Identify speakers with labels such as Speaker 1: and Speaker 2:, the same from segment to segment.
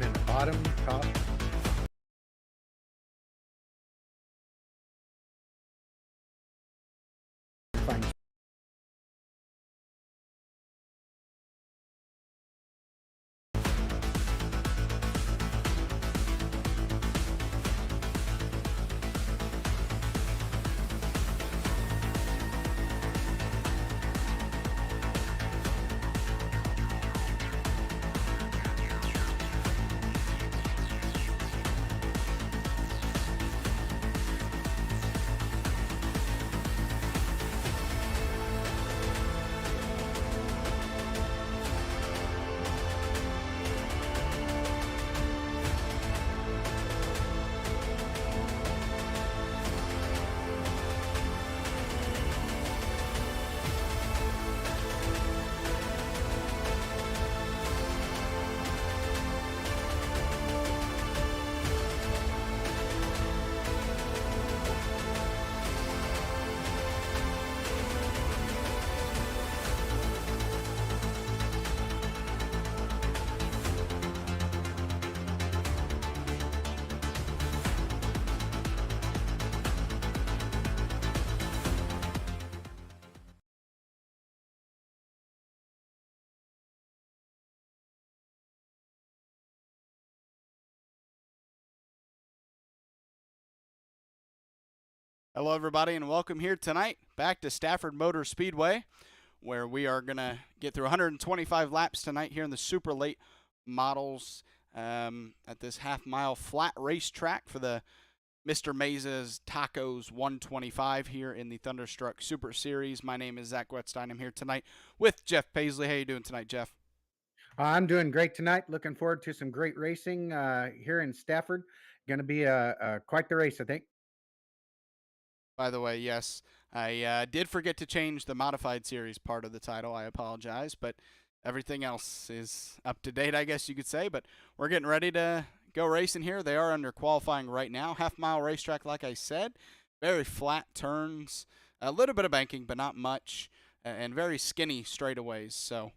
Speaker 1: running bottom, top. Fine.
Speaker 2: Hello, everybody, and welcome here tonight back to Stafford Motor Speedway, where we are going to get through 125 laps tonight here in the super late models at this half-mile flat racetrack for the Mr. Meza's Tacos 125 here in the Thunderstruck Super Series. My name is Zach Wetstein. I'm here tonight with Jeff Paisley. How you doing tonight, Jeff?
Speaker 1: I'm doing great tonight. Looking forward to some great racing here in Stafford. Going to be quite the race, I think.
Speaker 2: By the way, yes, I did forget to change the modified series part of the title. I apologize, but everything else is up to date, I guess you could say. But we're getting ready to go racing here. They are under qualifying right now. Half-mile racetrack, like I said. Very flat turns. A little bit of banking, but not much. And very skinny straightaways. So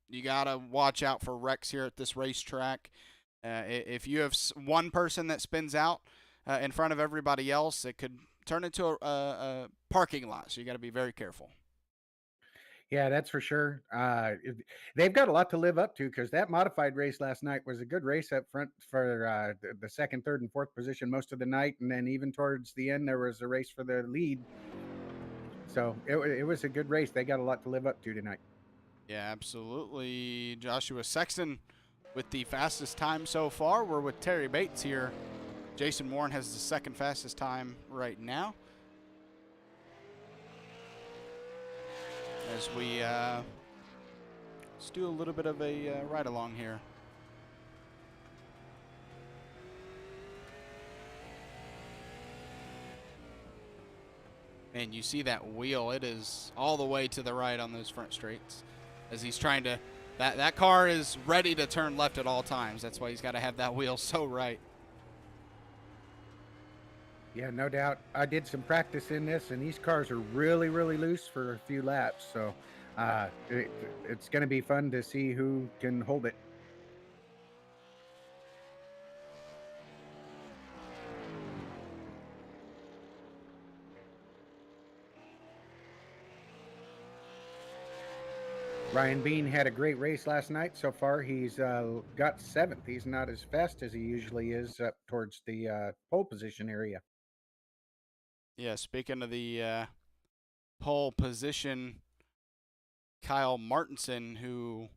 Speaker 2: you got to watch out for wrecks here at this racetrack. If you have one person that spins out in front of everybody else, it could turn into a parking lot, so you got to be very careful.
Speaker 1: Yeah, that's for sure. They've got a lot to live up to because that modified race last night was a good race up front for the second, third, and fourth position most of the night, and then even towards the end there was a race for the lead. So it was a good race. They got a lot to live up to tonight.
Speaker 2: Yeah, absolutely. Joshua Sexton with the fastest time so far. We're with Terry Bates here. Jason Warren has the second fastest time right now. As we let's do a little bit of a ride along here. And you see that wheel, it is all the way to the right on those front straights. As he's trying to, that car is ready to turn left at all times. That's why he's got to have that wheel so right.
Speaker 1: Yeah, no doubt. I did some practice in this, and these cars are really, really loose for a few laps. So it's going to be fun to see who can hold it. Ryan Bean had a great race last night. So far, he's got seventh. He's not as fast as he usually is up towards the pole position area.
Speaker 2: Yeah, speaking of the pole position, Kyle Martinson, who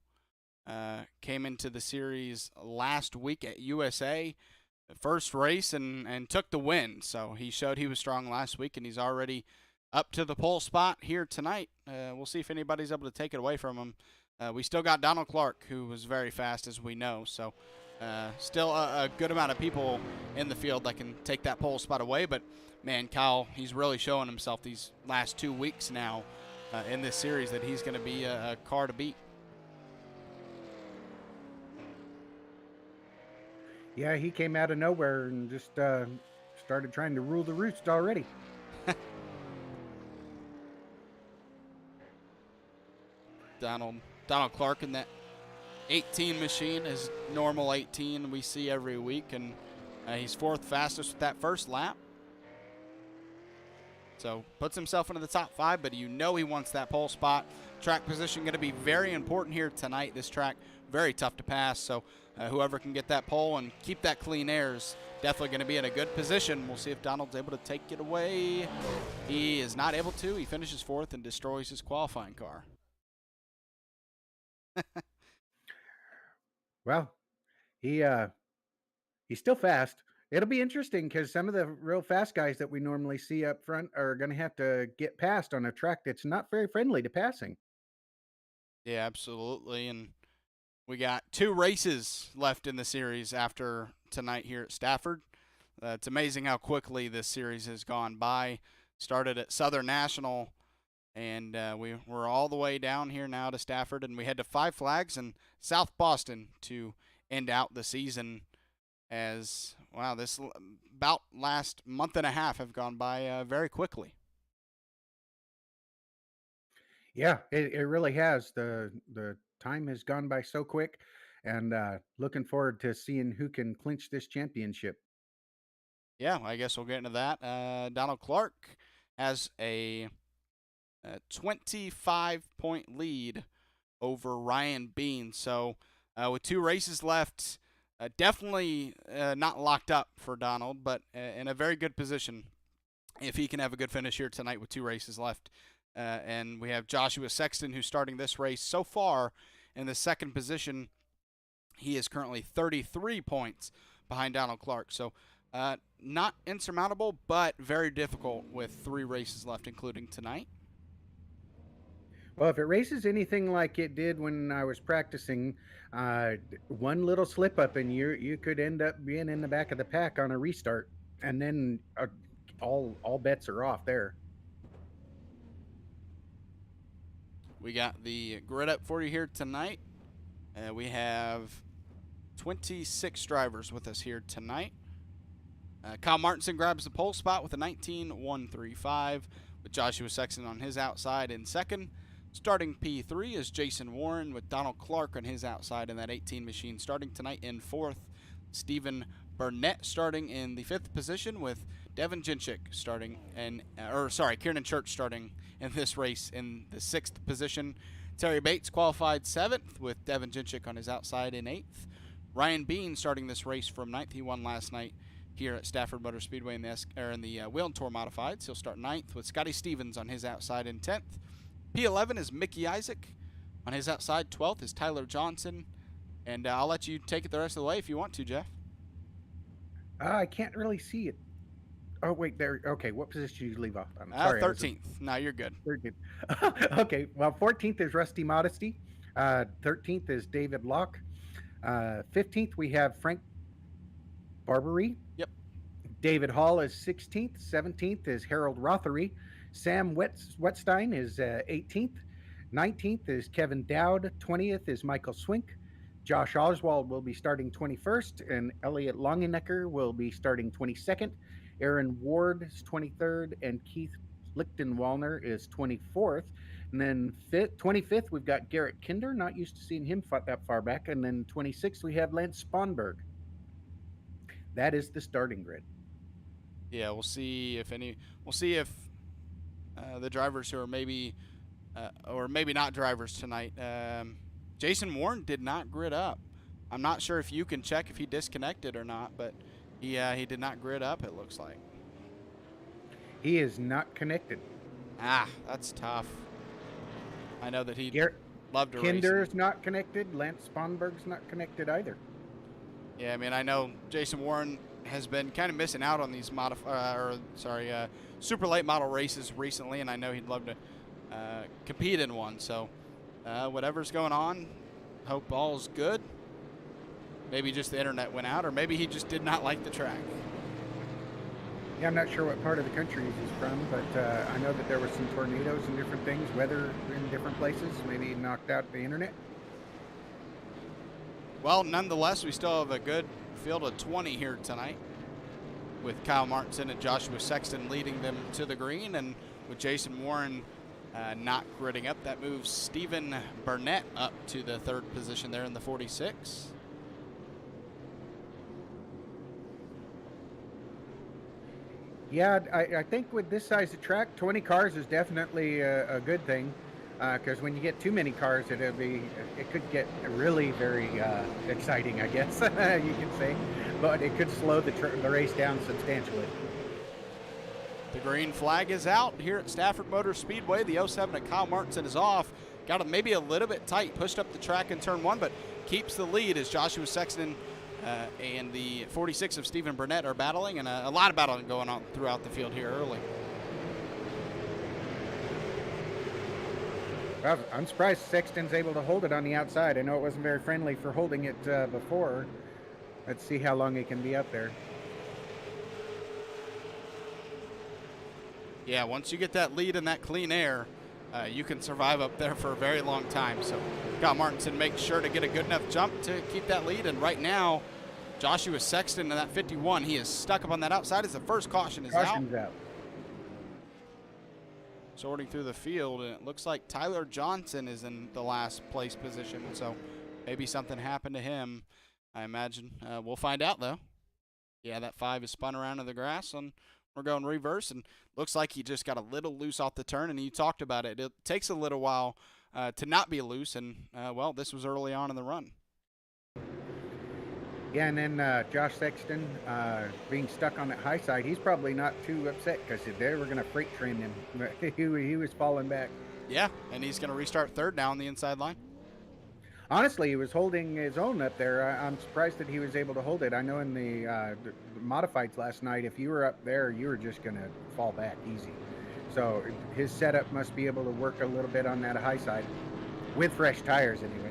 Speaker 2: came into the series last week at USA, first race, and took the win. So he showed he was strong last week, and he's already up to the pole spot here tonight. We'll see if anybody's able to take it away from him. We still got Donald Clark, who was very fast, as we know. So still a good amount of people in the field that can take that pole spot away. But, man, Kyle, he's really showing himself these last 2 weeks now in this series that he's going to be a car to beat.
Speaker 1: Yeah, he came out of nowhere and just started trying to rule the roost already.
Speaker 2: Donald Clark in that 18 machine, his normal 18 we see every week, and he's 4th fastest with that first lap. So puts himself into the top 5, but you know he wants that pole spot. Track position going to be very important here tonight. This track, very tough to pass, so whoever can get that pole and keep that clean air is definitely going to be in a good position. We'll see if Donald's able to take it away. He is not able to. He finishes 4th and destroys his qualifying car.
Speaker 1: Well, he's still fast. It'll be interesting because some of the real fast guys that we normally see up front are going to have to get past on a track that's not very friendly to passing.
Speaker 2: Yeah, absolutely. And we got 2 races left in the series after tonight here at Stafford. It's amazing how quickly this series has gone by. Started at Southern National, and we're all the way down here now to Stafford, and we head to Five Flags and South Boston to end out the season. As wow, this about last month and a half have gone by very quickly.
Speaker 1: Yeah, it really has. The time has gone by so quick, and looking forward to seeing who can clinch this championship.
Speaker 2: Yeah, I guess we'll get into that. Donald Clark has a 25-point lead over Ryan Bean. So with 2 races left, definitely not locked up for Donald, but in a very good position if he can have a good finish here tonight with 2 races left. And we have Joshua Sexton, who's starting this race so far in the 2nd position. He is currently 33 points behind Donald Clark. So not insurmountable, but very difficult with 3 races left, including tonight.
Speaker 1: Well, if it races anything like it did when I was practicing, one little slip up and you could end up being in the back of the pack on a restart, and then all bets are off there.
Speaker 2: We got the grid up for you here tonight. We have 26 drivers with us here tonight. Kyle Martinson grabs the pole spot with a 19.135, with Joshua Sexton on his outside in 2nd. Starting P3 is Jason Warren, with Donald Clark on his outside in that 18 machine. Starting tonight in 4th, Stephen Burnett starting in the 5th position, with Devin Jinchik starting Kieran Church starting in this race in the 6th position. Terry Bates qualified 7th, with Devin Jinchik on his outside in 8th. Ryan Bean starting this race from 9th. He won last night here at Stafford Motor Speedway in the Wheel and Tour Modifieds. He'll start 9th, with Scotty Stevens on his outside in 10th. P11 is Mickey Isaac. On his outside, 12th is Tyler Johnson. And I'll let you take it the rest of the way if you want to, Jeff.
Speaker 1: I can't really see it. Oh, wait, there. Okay, what position did you leave off on? Sorry,
Speaker 2: 13th. No, you're good.
Speaker 1: 13th. Okay, well, 14th is Rusty Modesty. 13th is David Locke. 15th, we have Frank Barbery.
Speaker 2: Yep.
Speaker 1: David Hall is 16th. 17th is Harold Rothery. Sam Wetstein is 18th. 19th is Kevin Dowd. 20th is Michael Swink. Josh Oswald will be starting 21st, and Elliot Longenecker will be starting 22nd. Aaron Ward is 23rd, and Keith Lichtenwallner is 24th. And then 25th, we've got Garrett Kinder. Not used to seeing him that far back. And then 26th, we have Lance Sponberg. That is the starting grid.
Speaker 2: Yeah, we'll see if the drivers who are maybe or maybe not drivers tonight. Jason Warren did not grid up. I'm not sure if you can check if he disconnected or not, but he did not grid up, it looks like.
Speaker 1: He is not connected.
Speaker 2: That's tough. I know that he'd love to race.
Speaker 1: Kinder's not connected. Lance Sponberg's not connected either.
Speaker 2: Yeah, I mean, I know Jason Warren has been kind of missing out on these super late model races recently, and I know he'd love to compete in one. So whatever's going on, hope all's good. Maybe just the internet went out, or maybe he just did not like the track.
Speaker 1: Yeah, I'm not sure what part of the country he's from, but I know that there were some tornadoes and different things, weather in different places. Maybe he knocked out the internet.
Speaker 2: Well, nonetheless, we still have a good field of 20 here tonight, with Kyle Martinson and Joshua Sexton leading them to the green, and with Jason Warren not gridding up. That moves Stephen Burnett up to the 3rd position there in the 46.
Speaker 1: Yeah, I think with this size of track, 20 cars is definitely a good thing, because when you get too many cars, it could get really very exciting, I guess you can say, but it could slow the race down substantially.
Speaker 2: The green flag is out here at Stafford Motor Speedway. The 07 of Kyle Martinson is off. Got him maybe a little bit tight, pushed up the track in turn 1, but keeps the lead as Joshua Sexton and the 46 of Stephen Burnett are battling, and a lot of battling going on throughout the field here early.
Speaker 1: Well, I'm surprised Sexton's able to hold it on the outside. I know it wasn't very friendly for holding it before. Let's see how long he can be up there.
Speaker 2: Yeah, once you get that lead and that clean air, you can survive up there for a very long time. So Kyle Martinson makes sure to get a good enough jump to keep that lead. And right now, Joshua Sexton in that 51, he is stuck up on that outside as the first caution is
Speaker 1: Caution's out.
Speaker 2: Sorting through the field, and it looks like Tyler Johnson is in the last place position. So maybe something happened to him, I imagine. We'll find out, though. Yeah, that 5 is spun around in the grass, and we're going reverse, and looks like he just got a little loose off the turn, and you talked about it. It takes a little while to not be loose, and, well, this was early on in the run.
Speaker 1: Yeah, and then Josh Sexton being stuck on that high side, he's probably not too upset because they were going to freight train him. He was falling back.
Speaker 2: Yeah, and he's going to restart 3rd now on the inside line.
Speaker 1: Honestly, he was holding his own up there. I'm surprised that he was able to hold it. I know in the modifieds last night, if you were up there, you were just going to fall back easy. So his setup must be able to work a little bit on that high side with fresh tires anyway.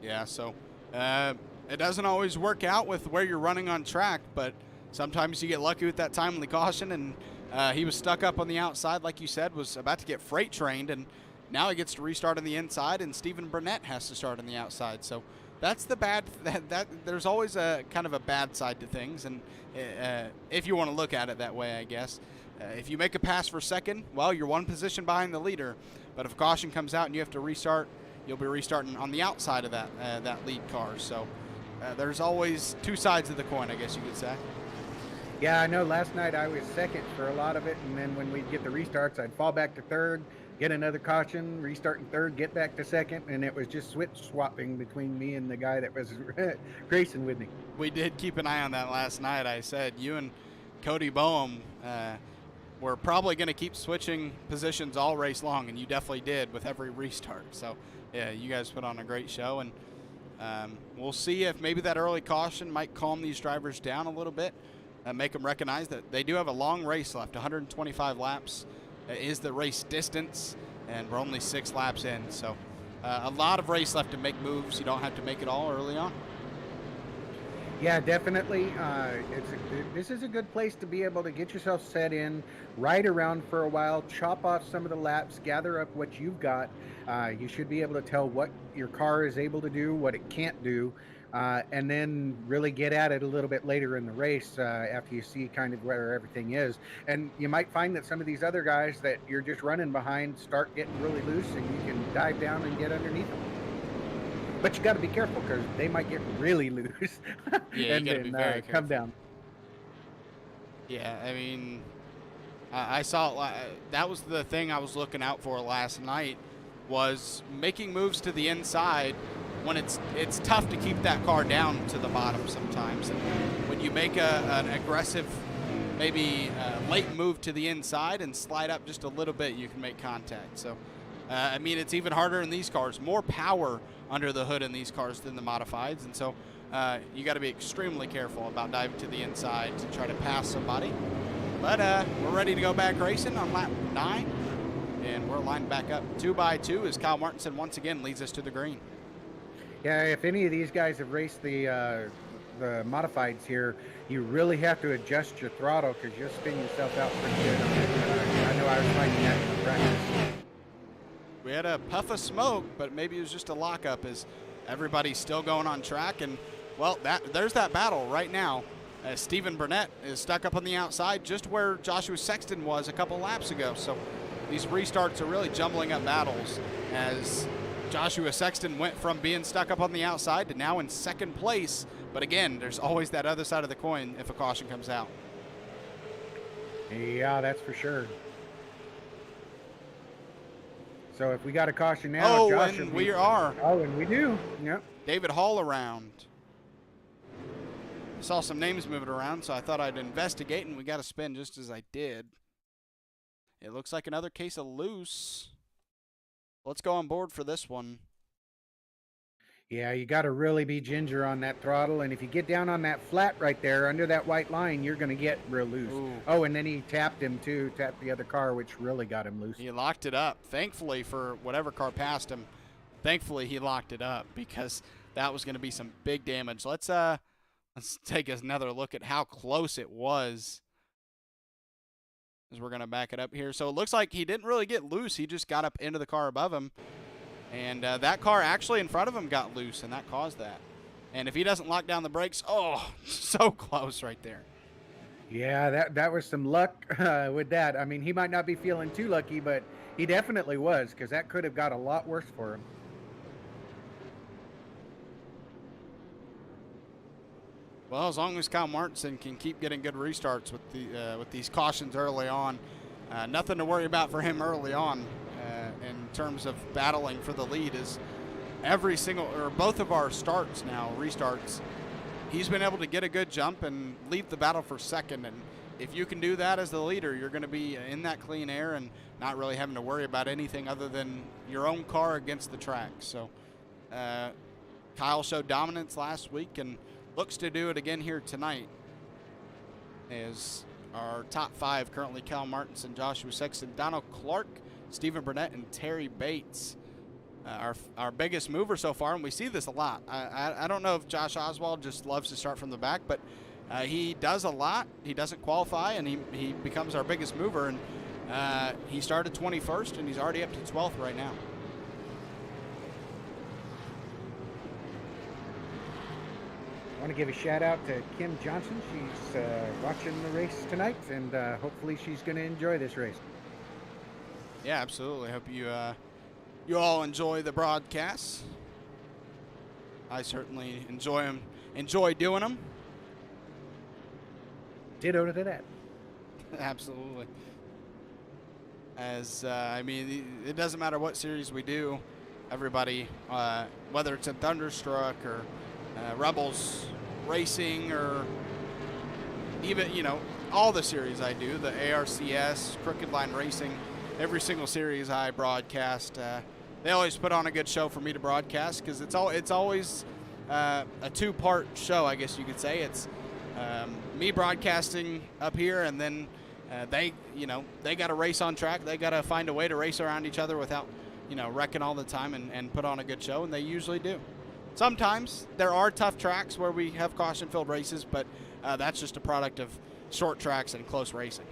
Speaker 2: Yeah, so it doesn't always work out with where you're running on track, but sometimes you get lucky with that timely caution, and he was stuck up on the outside, like you said, was about to get freight trained, and now he gets to restart on the inside, and Stephen Burnett has to start on the outside. So that's the bad. There's always a kind of a bad side to things, and if you want to look at it that way, I guess. If you make a pass for 2nd, well, you're 1 position behind the leader, but if a caution comes out and you have to restart, you'll be restarting on the outside of that lead car. So there's always 2 sides of the coin, I guess you could say.
Speaker 1: Yeah, I know last night I was 2nd for a lot of it, and then when we'd get the restarts, I'd fall back to 3rd, get another caution, restart in 3rd, get back to 2nd, and it was just switch swapping between me and the guy that was racing with me.
Speaker 2: We did keep an eye on that last night. I said you and Cody Boehm were probably going to keep switching positions all race long, and you definitely did with every restart. So, yeah, you guys put on a great show, and we'll see if maybe that early caution might calm these drivers down a little bit. Make them recognize that they do have a long race left. 125 laps is the race distance, and we're only 6 laps in. So a lot of race left to make moves. You don't have to make it all early on.
Speaker 1: Yeah, definitely. This is a good place to be able to get yourself set in, ride around for a while, chop off some of the laps, gather up what you've got. You should be able to tell what your car is able to do, what it can't do, and then really get at it a little bit later in the race after you see kind of where everything is. And you might find that some of these other guys that you're just running behind start getting really loose, and you can dive down and get underneath them. But you got to be careful because they might get really loose
Speaker 2: Yeah,
Speaker 1: and
Speaker 2: you got to be very careful.
Speaker 1: come down.
Speaker 2: Yeah, I mean, I saw that was the thing I was looking out for last night, was making moves to the inside when it's tough to keep that car down to the bottom sometimes. And when you make an aggressive, maybe late move to the inside and slide up just a little bit, you can make contact. So, I mean, it's even harder in these cars. More power under the hood in these cars than the modifieds, and so you got to be extremely careful about diving to the inside to try to pass somebody. But we're ready to go back racing on lap 9, and we're lined back up 2 by 2 as Kyle Martinson once again leads us to the green.
Speaker 1: Yeah, if any of these guys have raced the modifieds here, you really have to adjust your throttle because you'll spin yourself out pretty good on it. I know I was finding that in practice.
Speaker 2: We had a puff of smoke, but maybe it was just a lockup as everybody's still going on track. And, well, there's that battle right now. Stephen Burnett is stuck up on the outside just where Joshua Sexton was a couple laps ago. So these restarts are really jumbling up battles as Joshua Sexton went from being stuck up on the outside to now in second place. But again, there's always that other side of the coin if a caution comes out.
Speaker 1: Yeah, that's for sure. So if we got a caution now,
Speaker 2: Oh,
Speaker 1: Josh
Speaker 2: and we are.
Speaker 1: Oh, and we do. Yep.
Speaker 2: David Hall around. I saw some names moving around, so I thought I'd investigate, and we got a spin just as I did. It looks like another case of loose. Let's go on board for this one.
Speaker 1: Yeah, you got to really be ginger on that throttle, and if you get down on that flat right there under that white line, you're going to get real loose.
Speaker 2: Ooh.
Speaker 1: Oh, and then he tapped him too, tapped the other car, which really got him loose.
Speaker 2: He locked it up. Thankfully, for whatever car passed him, thankfully he locked it up because that was going to be some big damage. Let's take another look at how close it was as we're going to back it up here. So it looks like he didn't really get loose. He just got up into the car above him. And that car actually in front of him got loose, and that caused that. And if he doesn't lock down the brakes, oh, so close right there.
Speaker 1: Yeah, that was some luck with that. I mean, he might not be feeling too lucky, but he definitely was, because that could have got a lot worse for him.
Speaker 2: Well, as long as Kyle Martinson can keep getting good restarts with these cautions early on, nothing to worry about for him early on. In terms of battling for the lead, is every single or both of our starts now, restarts, he's been able to get a good jump and lead the battle for second. And if you can do that as the leader, you're going to be in that clean air and not really having to worry about anything other than your own car against the track. So Kyle showed dominance last week and looks to do it again here tonight. As our top five currently: Kyle Martinson, Joshua Sexton, Donald Clark, Stephen Burnett, and Terry Bates. Our biggest mover so far, and we see this a lot. I don't know if Josh Oswald just loves to start from the back, but he does a lot. He doesn't qualify, and he becomes our biggest mover. And he started 21st, and he's already up to 12th right now.
Speaker 1: I want to give a shout out to Kim Johnson. She's watching the race tonight, and hopefully she's going to enjoy this race.
Speaker 2: Yeah, absolutely. Hope you all enjoy the broadcasts. I certainly enjoy them. Enjoy doing them.
Speaker 1: Ditto to that.
Speaker 2: Absolutely. As I mean, it doesn't matter what series we do. Everybody, whether it's in Thunderstruck or Rebels Racing or even all the series I do, the ARCS, Crooked Line Racing. Every single series I broadcast, they always put on a good show for me to broadcast because it's always a two-part show, I guess you could say. It's me broadcasting up here, and then they got to race on track. They got to find a way to race around each other without wrecking all the time and put on a good show, and they usually do. Sometimes there are tough tracks where we have caution-filled races, but that's just a product of short tracks and close racing.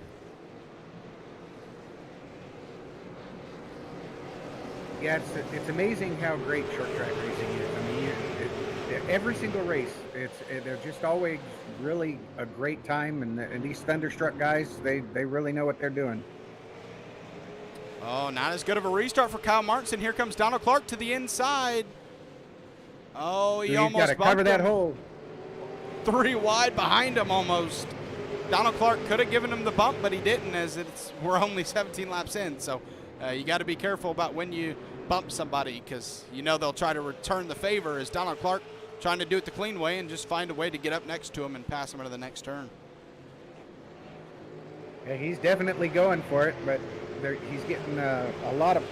Speaker 1: Yeah, it's amazing how great short track racing is. I mean, every single race, they're just always really a great time, and these Thunderstruck guys, they really know what they're doing.
Speaker 2: Oh, not as good of a restart for Kyle Martinson. Here comes Donald Clark to the inside. Oh, he almost
Speaker 1: got to cover that hole.
Speaker 2: 3 wide behind him almost. Donald Clark could have given him the bump, but he didn't, as we're only 17 laps in. So you got to be careful about when you bump somebody, because they'll try to return the favor, as Donald Clark trying to do it the clean way and just find a way to get up next to him and pass him into the next turn.
Speaker 1: Yeah, he's definitely going for it, but he's getting a lot of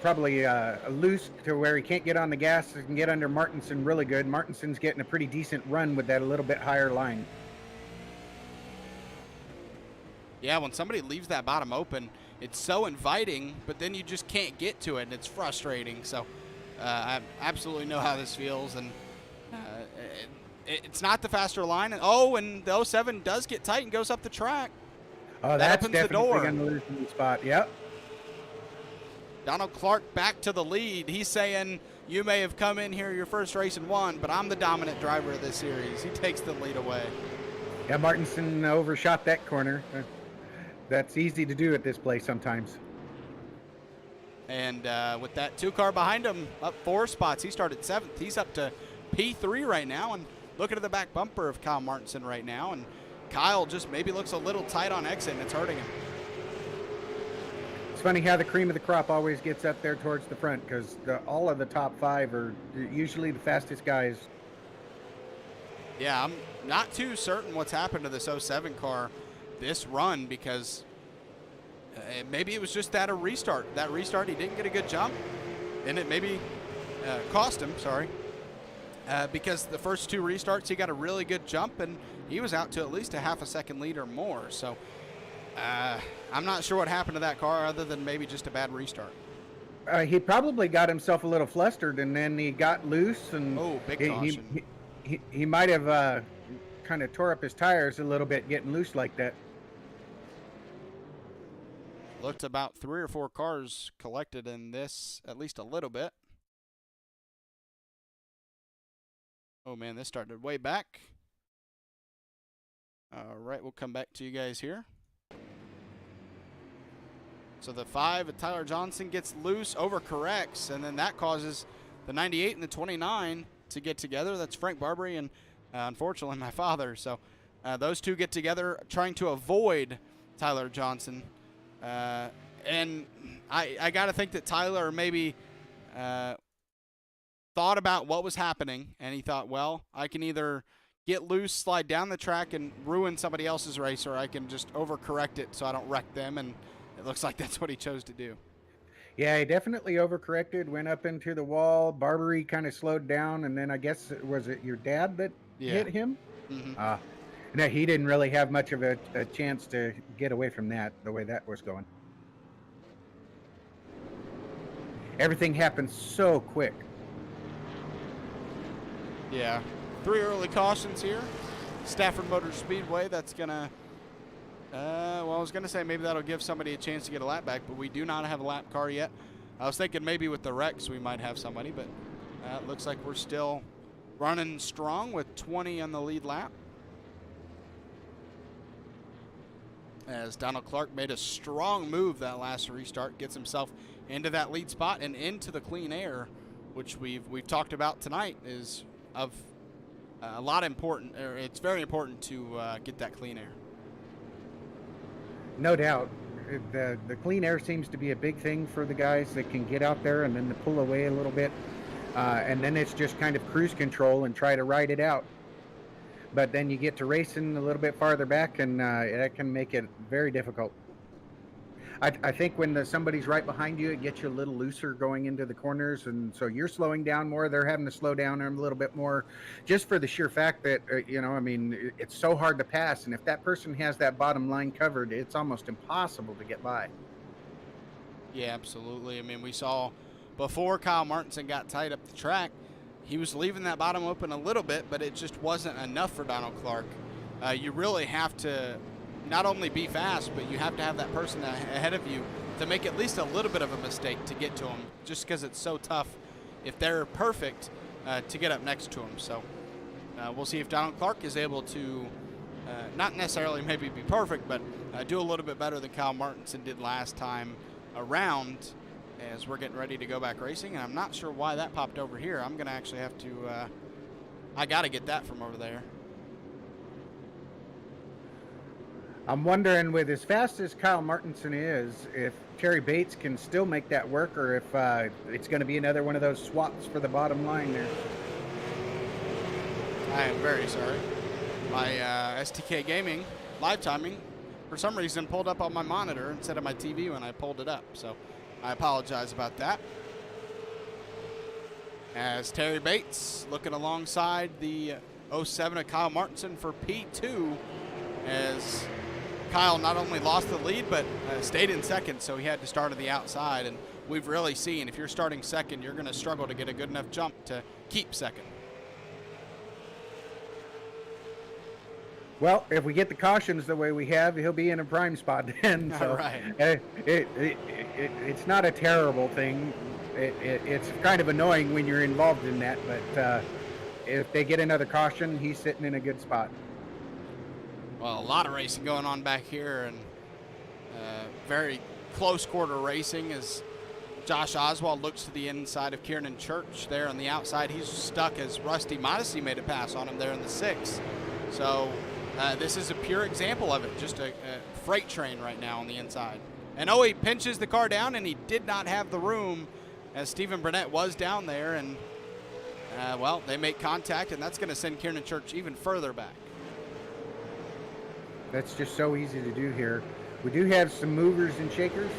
Speaker 1: probably loose to where he can't get on the gas and get under Martinson really good. Martinson's getting a pretty decent run with that a little bit higher line.
Speaker 2: Yeah, when somebody leaves that bottom open, it's so inviting, but then you just can't get to it, and it's frustrating. So I absolutely know how this feels, and it's not the faster line. And the 07 does get tight and goes up the track.
Speaker 1: Oh,
Speaker 2: that
Speaker 1: that's
Speaker 2: opens the
Speaker 1: definitely
Speaker 2: door.
Speaker 1: going to lose the spot. Yep.
Speaker 2: Donald Clark back to the lead. He's saying, you may have come in here your first race and won, but I'm the dominant driver of this series. He takes the lead away.
Speaker 1: Yeah, Martinson overshot that corner. That's easy to do at this place sometimes.
Speaker 2: And with that 2 car behind him, up 4 spots, he started 7th. He's up to P3 right now, and looking at the back bumper of Kyle Martinson right now, and Kyle just maybe looks a little tight on exit, and it's hurting him.
Speaker 1: It's funny how the cream of the crop always gets up there towards the front, because all of the top 5 are usually the fastest guys.
Speaker 2: Yeah, I'm not too certain what's happened to this 07 car this run, because maybe it was just that a restart. That restart, he didn't get a good jump, and it maybe cost him, because the first 2 restarts, he got a really good jump, and he was out to at least a half a second lead or more. So I'm not sure what happened to that car other than maybe just a bad restart.
Speaker 1: He probably got himself a little flustered, and then he got loose, and
Speaker 2: big caution.
Speaker 1: He might have kind of tore up his tires a little bit getting loose like that.
Speaker 2: Looked about 3 or 4 cars collected in this, at least a little bit. Oh man, this started way back. All right, we'll come back to you guys here. So the 5 of Tyler Johnson gets loose, overcorrects, and then that causes the 98 and the 29 to get together. That's Frank Barbary and unfortunately my father. So those 2 get together trying to avoid Tyler Johnson. And I got to think that Tyler maybe thought about what was happening, and he thought, well, I can either get loose, slide down the track, and ruin somebody else's race, or I can just overcorrect it so I don't wreck them, and it looks like that's what he chose to do.
Speaker 1: Yeah, he definitely overcorrected, went up into the wall. Barbary kind of slowed down, and then I guess, was it your dad that hit him?
Speaker 2: Mm-hmm.
Speaker 1: No, he didn't really have much of a chance to get away from that, the way that was going. Everything happened so quick.
Speaker 2: Yeah. 3 early cautions here. Stafford Motor Speedway, that's going to, well, I was going to say maybe that'll give somebody a chance to get a lap back, but we do not have a lap car yet. I was thinking maybe with the wrecks we might have somebody, but it looks like we're still running strong with 20 on the lead lap. As Donald Clark made a strong move that last restart, gets himself into that lead spot and into the clean air, which we've talked about tonight is of a lot important. Or it's very important to get that clean air.
Speaker 1: No doubt. The clean air seems to be a big thing for the guys that can get out there and then to pull away a little bit. And then it's just kind of cruise control and try to ride it out. But then you get to racing a little bit farther back, and that can make it very difficult. I think when somebody's right behind you, it gets you a little looser going into the corners, and so you're slowing down more. They're having to slow down a little bit more, just for the sheer fact that, I mean, it's so hard to pass, and if that person has that bottom line covered, it's almost impossible to get by.
Speaker 2: Yeah, absolutely. I mean, we saw before Kyle Martinson got tight up the track, he was leaving that bottom open a little bit, but it just wasn't enough for Donald Clark. You really have to not only be fast, but you have to have that person ahead of you to make at least a little bit of a mistake to get to him, just because it's so tough, if they're perfect, to get up next to him. So we'll see if Donald Clark is able to not necessarily maybe be perfect, but do a little bit better than Kyle Martinson did last time around, as we're getting ready to go back racing. And I'm not sure why that popped over here. I'm going to actually have to, I got to get that from over there.
Speaker 1: I'm wondering, with as fast as Kyle Martinson is, if Terry Bates can still make that work, or if it's going to be another one of those swaps for the bottom line there.
Speaker 2: I am very sorry. My STK Gaming live timing, for some reason, pulled up on my monitor instead of my TV when I pulled it up. So I apologize about that. As Terry Bates looking alongside the 07 of Kyle Martinson for P2, as Kyle not only lost the lead, but stayed in second, so he had to start on the outside. And we've really seen, if you're starting second, you're going to struggle to get a good enough jump to keep second.
Speaker 1: Well, if we get the cautions the way we have, he'll be in a prime spot then. So
Speaker 2: right.
Speaker 1: it's not a terrible thing. It's kind of annoying when you're involved in that, but if they get another caution, he's sitting in a good spot.
Speaker 2: Well, a lot of racing going on back here, and very close quarter racing as Josh Oswald looks to the inside of Kieran Church there on the outside. He's stuck as Rusty Modesty made a pass on him there in the 6th. So this is a pure example of it, just a freight train right now on the inside. And he pinches the car down, and he did not have the room as Stephen Burnett was down there. And, well, they make contact, and that's going to send Kieran Church even further back.
Speaker 1: That's just so easy to do here. We do have some movers and shakers.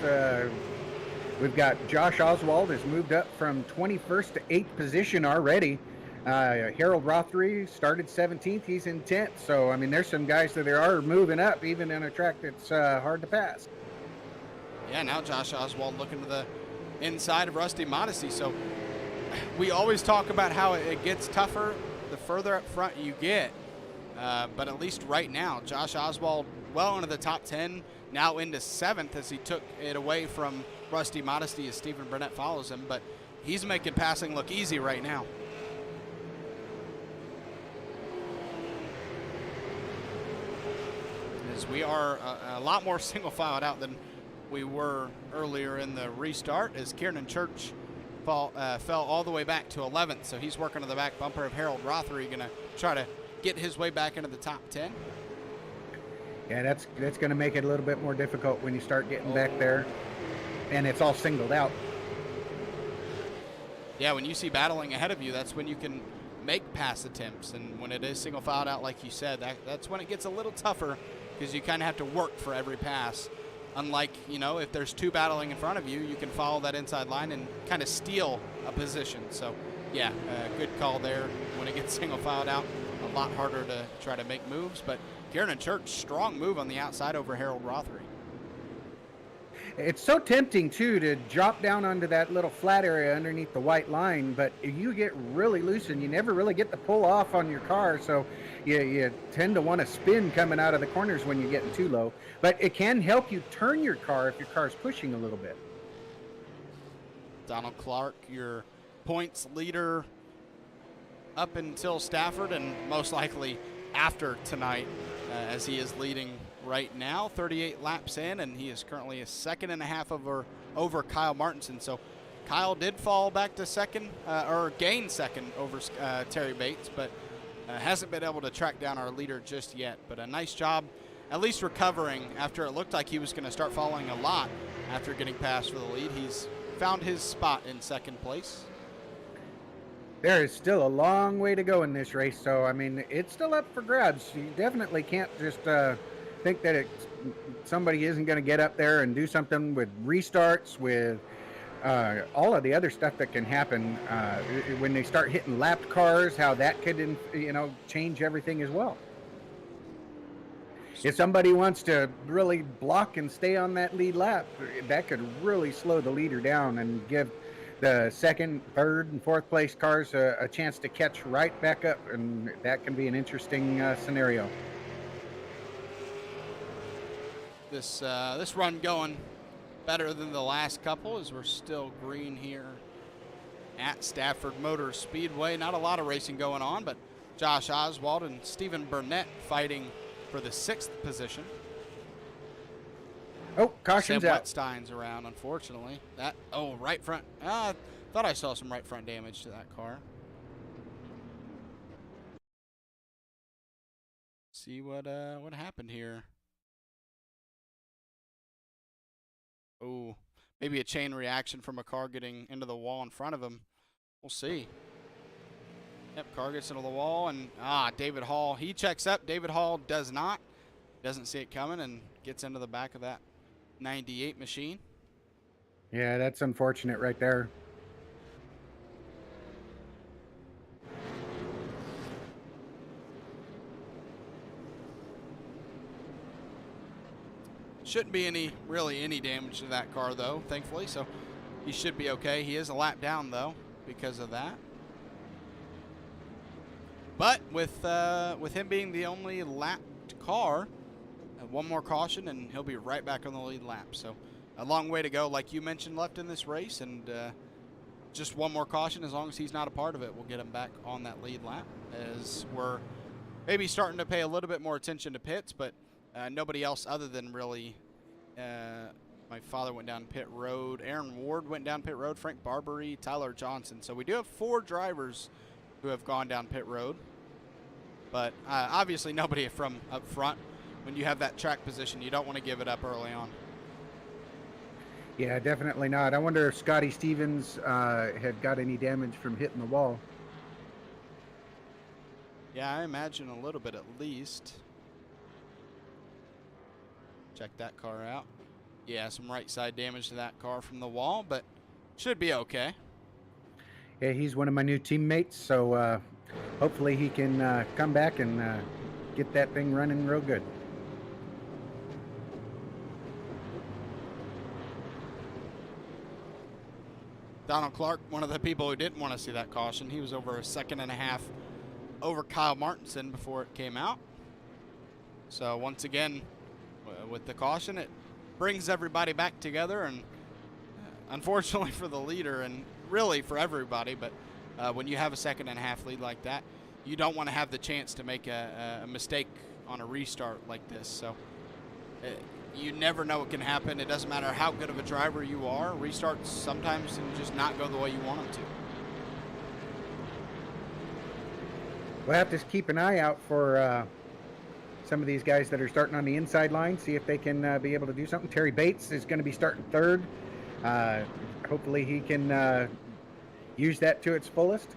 Speaker 1: We've got Josh Oswald has moved up from 21st to 8th position already. Harold Rothery started 17th. He's in 10th. So, I mean, there's some guys that are moving up, even in a track that's hard to pass.
Speaker 2: Yeah, now Josh Oswald looking to the inside of Rusty Modesty. So we always talk about how it gets tougher the further up front you get. But at least right now, Josh Oswald well into the top 10, now into 7th as he took it away from Rusty Modesty as Stephen Burnett follows him. But he's making passing look easy right now. As we are a lot more single filed out than we were earlier in the restart, as Kieran Church fell all the way back to 11th. So he's working on the back bumper of Harold Rothery, going to try to get his way back into the top 10.
Speaker 1: Yeah, that's going to make it a little bit more difficult when you start getting back there, and it's all singled out.
Speaker 2: Yeah, when you see battling ahead of you, that's when you can make pass attempts, and when it is single filed out, like you said, that's when it gets a little tougher because you kind of have to work for every pass. Unlike, you know, if there's two battling in front of you, you can follow that inside line and kind of steal a position. So, yeah, good call there. When it gets single filed out, a lot harder to try to make moves. But Kieran Church, strong move on the outside over Harold Rothery.
Speaker 1: It's so tempting, too, to drop down onto that little flat area underneath the white line, but you get really loose and you never really get the pull off on your car, so you tend to want to spin coming out of the corners when you're getting too low. But it can help you turn your car if your car's pushing a little bit.
Speaker 2: Donald Clark, your points leader up until Stafford and most likely after tonight, as he is leading right now, 38 laps in, and he is currently a second and a half over Kyle Martinson. So Kyle did fall back to second, or gain second over Terry Bates, but hasn't been able to track down our leader just yet. But a nice job at least recovering after it looked like he was going to start falling a lot after getting past for the lead. He's found his spot in second place.
Speaker 1: There is still a long way to go in this race, so I mean, it's still up for grabs. You definitely can't just think that somebody isn't going to get up there and do something with restarts, with all of the other stuff that can happen when they start hitting lapped cars, how that could, change everything as well. If somebody wants to really block and stay on that lead lap, that could really slow the leader down and give the second, third, and fourth place cars a chance to catch right back up, and that can be an interesting scenario.
Speaker 2: This run going better than the last couple as we're still green here at Stafford Motor Speedway. Not a lot of racing going on, but Josh Oswald and Stephen Burnett fighting for the 6th position.
Speaker 1: Oh, caution's
Speaker 2: Sam
Speaker 1: out.
Speaker 2: Wetstein's around, unfortunately. Right front. I thought I saw some right front damage to that car. See what happened here. Oh, maybe a chain reaction from a car getting into the wall in front of him. We'll see. Yep, car gets into the wall, and David Hall, he checks up. David Hall does not. Doesn't see it coming and gets into the back of that 98 machine.
Speaker 1: Yeah, that's unfortunate right there.
Speaker 2: Shouldn't be any damage to that car, though, thankfully, so he should be okay. He is a lap down, though, because of that. But with him being the only lapped car, one more caution, and he'll be right back on the lead lap. So a long way to go, like you mentioned, left in this race, and just one more caution. As long as he's not a part of it, we'll get him back on that lead lap, as we're maybe starting to pay a little bit more attention to pits, but nobody else other than really my father went down pit road, Aaron Ward went down pit road, Frank Barbary, Tyler Johnson. So we do have 4 drivers who have gone down pit road, but obviously nobody from up front. When you have that track position, you don't want to give it up early on.
Speaker 1: Yeah, definitely not. I wonder if Scotty Stevens had got any damage from hitting the wall.
Speaker 2: Yeah, I imagine a little bit at least. Check that car out. Yeah, some right side damage to that car from the wall, but should be okay.
Speaker 1: Yeah, he's one of my new teammates, so hopefully he can come back and get that thing running real good.
Speaker 2: Donald Clark, one of the people who didn't want to see that caution, he was over a second and a half over Kyle Martinson before it came out. So once again, with the caution, it brings everybody back together, and unfortunately for the leader and really for everybody, but when you have a second and a half lead like that, you don't want to have the chance to make a mistake on a restart like this. So you never know what can happen. It doesn't matter how good of a driver you are. Restarts sometimes can just not go the way you want them to.
Speaker 1: We'll have to keep an eye out for some of these guys that are starting on the inside line, see if they can be able to do something. Terry Bates is going to be starting third. Hopefully he can use that to its fullest.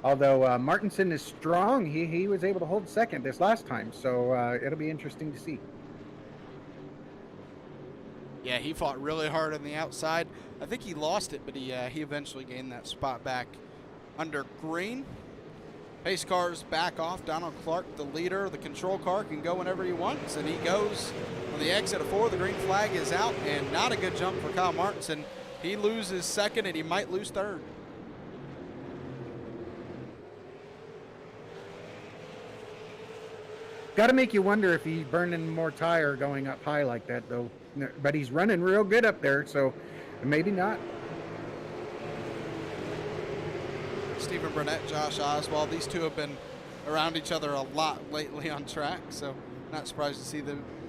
Speaker 1: Although Martinson is strong, he was able to hold second this last time, so it'll be interesting to see.
Speaker 2: Yeah, he fought really hard on the outside. I think he lost it, but he eventually gained that spot back under green. Pace cars back off. Donald Clark, the leader. The control car can go whenever he wants, and he goes on the exit of 4. The green flag is out, and not a good jump for Kyle Martinson. He loses second, and he might lose third.
Speaker 1: Got to make you wonder if he's burning more tire going up high like that, though. But he's running real good up there, so maybe not.
Speaker 2: Stephen Burnett, Josh Oswald, these two have been around each other a lot lately on track, so not surprised to see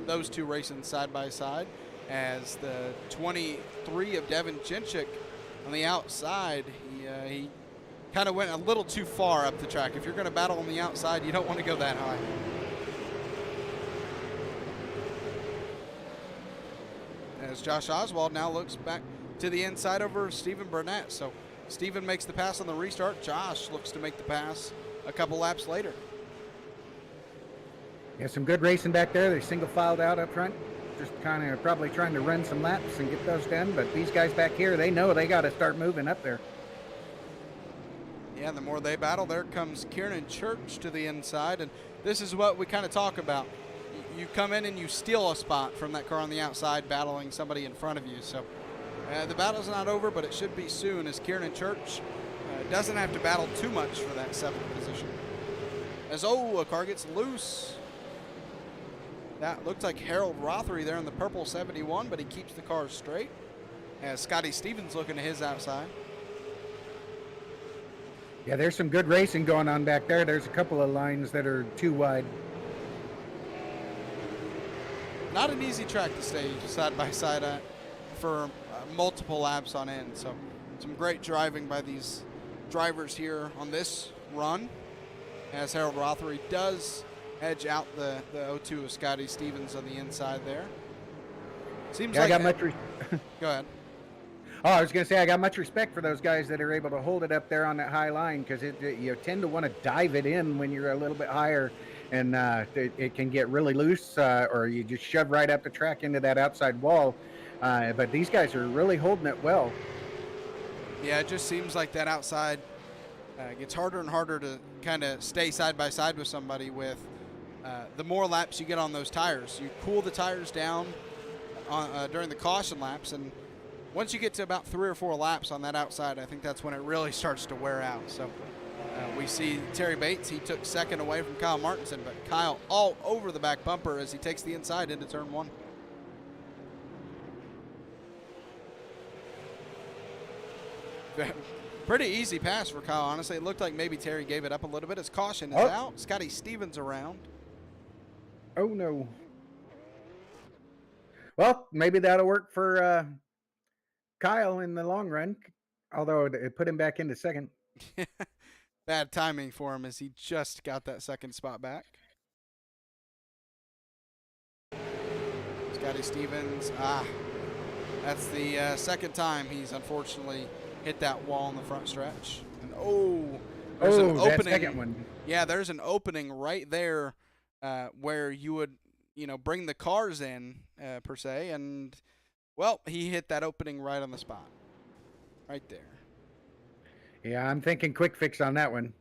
Speaker 2: those two racing side by side. As the 23 of Devin Chinchik on the outside, he kind of went a little too far up the track. If you're going to battle on the outside, you don't want to go that high. As Josh Oswald now looks back to the inside over Stephen Burnett. So Stephen makes the pass on the restart. Josh looks to make the pass a couple laps later.
Speaker 1: Yeah, some good racing back there. They single filed out up front, just kind of probably trying to run some laps and get those done. But these guys back here, they know they got to start moving up there.
Speaker 2: Yeah, the more they battle, there comes Kieran Church to the inside. And this is what we kind of talk about. You come in and you steal a spot from that car on the outside battling somebody in front of you. So the battle's not over, but it should be soon, as Kieran Church doesn't have to battle too much for that 7th position. As, a car gets loose. That looked like Harold Rothery there in the purple 71, but he keeps the car straight. As Scotty Stevens looking to his outside.
Speaker 1: Yeah, there's some good racing going on back there. There's a couple of lines that are too wide.
Speaker 2: Not an easy track to stay side by side at for multiple laps on end. So some great driving by these drivers here on this run, as Harold Rothery does edge out the 02 of Scotty Stevens on the inside there. Seems like
Speaker 1: I got much.
Speaker 2: Go ahead.
Speaker 1: Oh, I was going to say I got much respect for those guys that are able to hold it up there on that high line, because you tend to want to dive it in when you're a little bit higher, and it can get really loose, or you just shove right up the track into that outside wall. But these guys are really holding it well.
Speaker 2: Yeah, it just seems like that outside gets harder and harder to kind of stay side by side with somebody with the more laps you get on those tires. You cool the tires down during the caution laps, and once you get to about 3 or 4 laps on that outside, I think that's when it really starts to wear out. So we see Terry Bates, he took second away from Kyle Martinson, but Kyle all over the back bumper as he takes the inside into turn 1. Pretty easy pass for Kyle, honestly. It looked like maybe Terry gave it up a little bit. His caution is out. Scotty Stevens around.
Speaker 1: Oh, no. Well, maybe that'll work for Kyle in the long run, although it put him back into second.
Speaker 2: Bad timing for him as he just got that second spot back. Scotty Stevens, that's the second time he's unfortunately hit that wall in the front stretch. And there's an opening.
Speaker 1: That second one.
Speaker 2: Yeah, there's an opening right there where you would, bring the cars in per se, and well, he hit that opening right on the spot, right there.
Speaker 1: Yeah, I'm thinking quick fix on that one.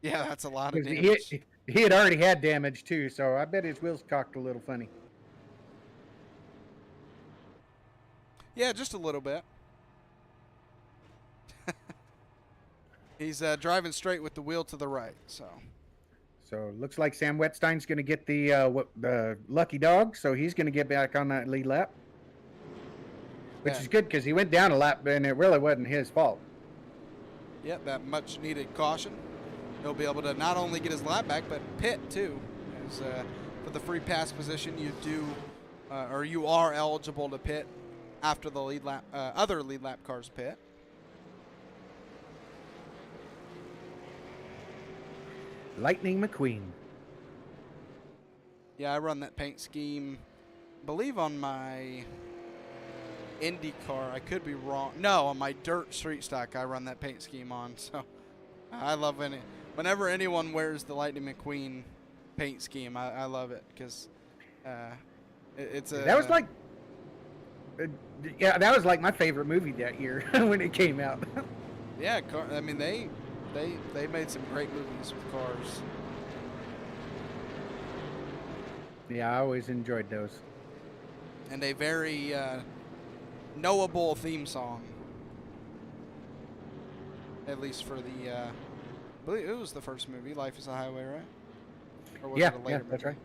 Speaker 2: Yeah, that's a lot of damage.
Speaker 1: He had already had damage too, so I bet his wheels cocked a little funny.
Speaker 2: Yeah, just a little bit. He's driving straight with the wheel to the right, so.
Speaker 1: So looks like Sam Wetstein's going to get the lucky dog, so he's going to get back on that lead lap, which is good because he went down a lap and it really wasn't his fault.
Speaker 2: Yep, that much needed caution. He'll be able to not only get his lap back, but pit too. As for the free pass position, you are eligible to pit after the lead lap, other lead lap cars pit.
Speaker 1: Lightning McQueen.
Speaker 2: Yeah, I run that paint scheme, I believe on my Indy car. I could be wrong. No, on my dirt street stock, I run that paint scheme on. So I love whenever anyone wears the Lightning McQueen paint scheme, I love it because it's a.
Speaker 1: That was like. Yeah, that was like my favorite movie that year when it came out.
Speaker 2: Yeah, I mean they made some great movies with cars.
Speaker 1: Yeah, I always enjoyed those.
Speaker 2: And a very knowable theme song. At least for the, I believe it was the first movie, Life is a Highway, right? Or was it a later movie?
Speaker 1: That's right.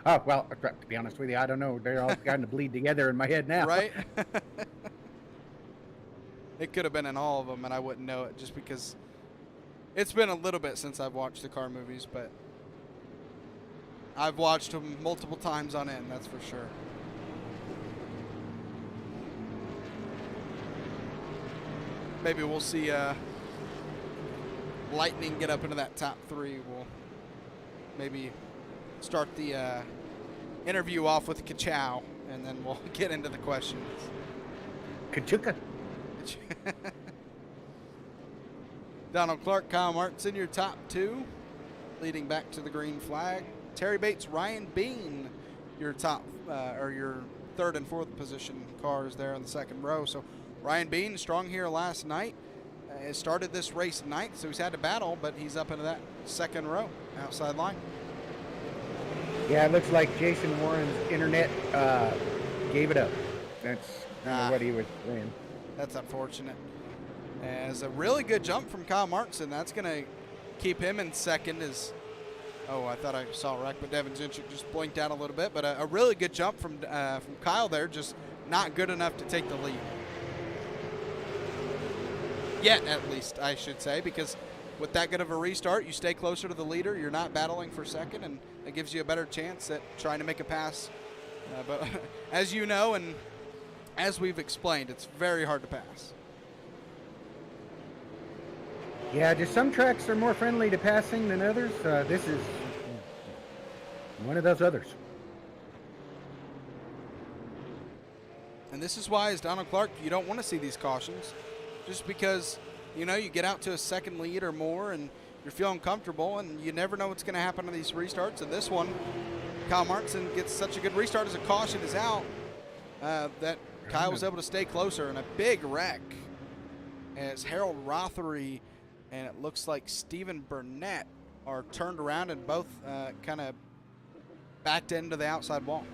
Speaker 1: Oh, well, to be honest with you, I don't know. They're all kind of bleed together in my head now.
Speaker 2: Right? It could have been in all of them, and I wouldn't know it just because it's been a little bit since I've watched the car movies, but I've watched them multiple times on end, that's for sure. Maybe we'll see Lightning get up into that top three. We'll maybe start the interview off with Ka-chow, and then we'll get into the questions.
Speaker 1: Kachuka.
Speaker 2: Donald Clark, Kyle Martinson, your top two, leading back to the green flag. Terry Bates, Ryan Bean, your top or your third and fourth position cars there in the second row. So Ryan Bean, strong here last night. Started this race ninth, so he's had to battle, but he's up into that second row, outside line.
Speaker 1: Yeah, it looks like Jason Warren's internet gave it up. That's kind of what he was saying.
Speaker 2: That's unfortunate. As a really good jump from Kyle Martinson, that's going to keep him in second. I thought I saw a wreck, but Devin Zinchuk just blinked out a little bit. But a really good jump from Kyle there, just not good enough to take the lead. Yet, at least, I should say, because with that good of a restart, you stay closer to the leader. You're not battling for second, and it gives you a better chance at trying to make a pass. But as you know, and as we've explained, it's very hard to pass.
Speaker 1: Yeah, just some tracks are more friendly to passing than others. This is one of those others.
Speaker 2: And this is why, as Donald Clark, you don't want to see these cautions. Just because, you get out to a second lead or more and you're feeling comfortable, and you never know what's going to happen on these restarts. And this one, Kyle Martinson gets such a good restart as a caution is out that Kyle was able to stay closer, and a big wreck as Harold Rothery and it looks like Stephen Burnett are turned around and both kind of backed into the outside wall.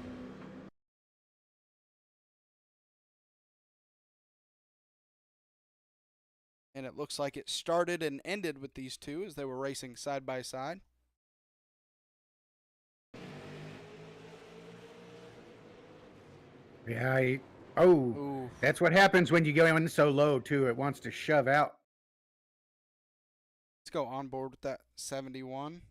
Speaker 2: And it looks like it started and ended with these two as they were racing side by side.
Speaker 1: Yeah, Oh,
Speaker 2: Ooh.
Speaker 1: that's what happens when you go in so low too. It wants to shove out.
Speaker 2: Let's go on board with that 71.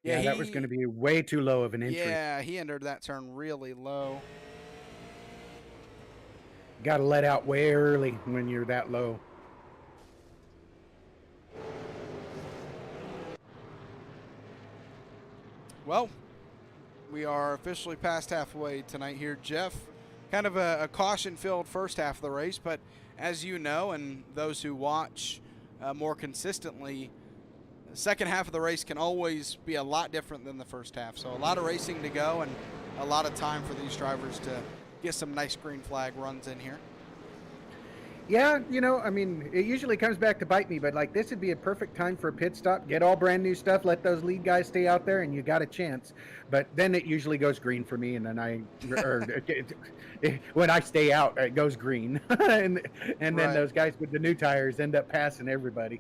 Speaker 2: Yeah,
Speaker 1: Yeah, that was going to be way too low of an entry.
Speaker 2: yeah, he entered that turn really low.
Speaker 1: Got to let out way early when you're that low.
Speaker 2: Well, we are officially past halfway tonight here, Jeff. Kind of a caution-filled first half of the race, but as you know, and those who watch more consistently, the second half of the race can always be a lot different than the first half. So a lot of racing to go and a lot of time for these drivers to get some nice green flag runs in here.
Speaker 1: Yeah, I mean, it usually comes back to bite me, but like this would be a perfect time for a pit stop. Get all brand new stuff, let those lead guys stay out there, and you got a chance. But then it usually goes green for me, and then when I stay out, it goes green, and then
Speaker 2: Right.
Speaker 1: those guys with the new tires end up passing everybody.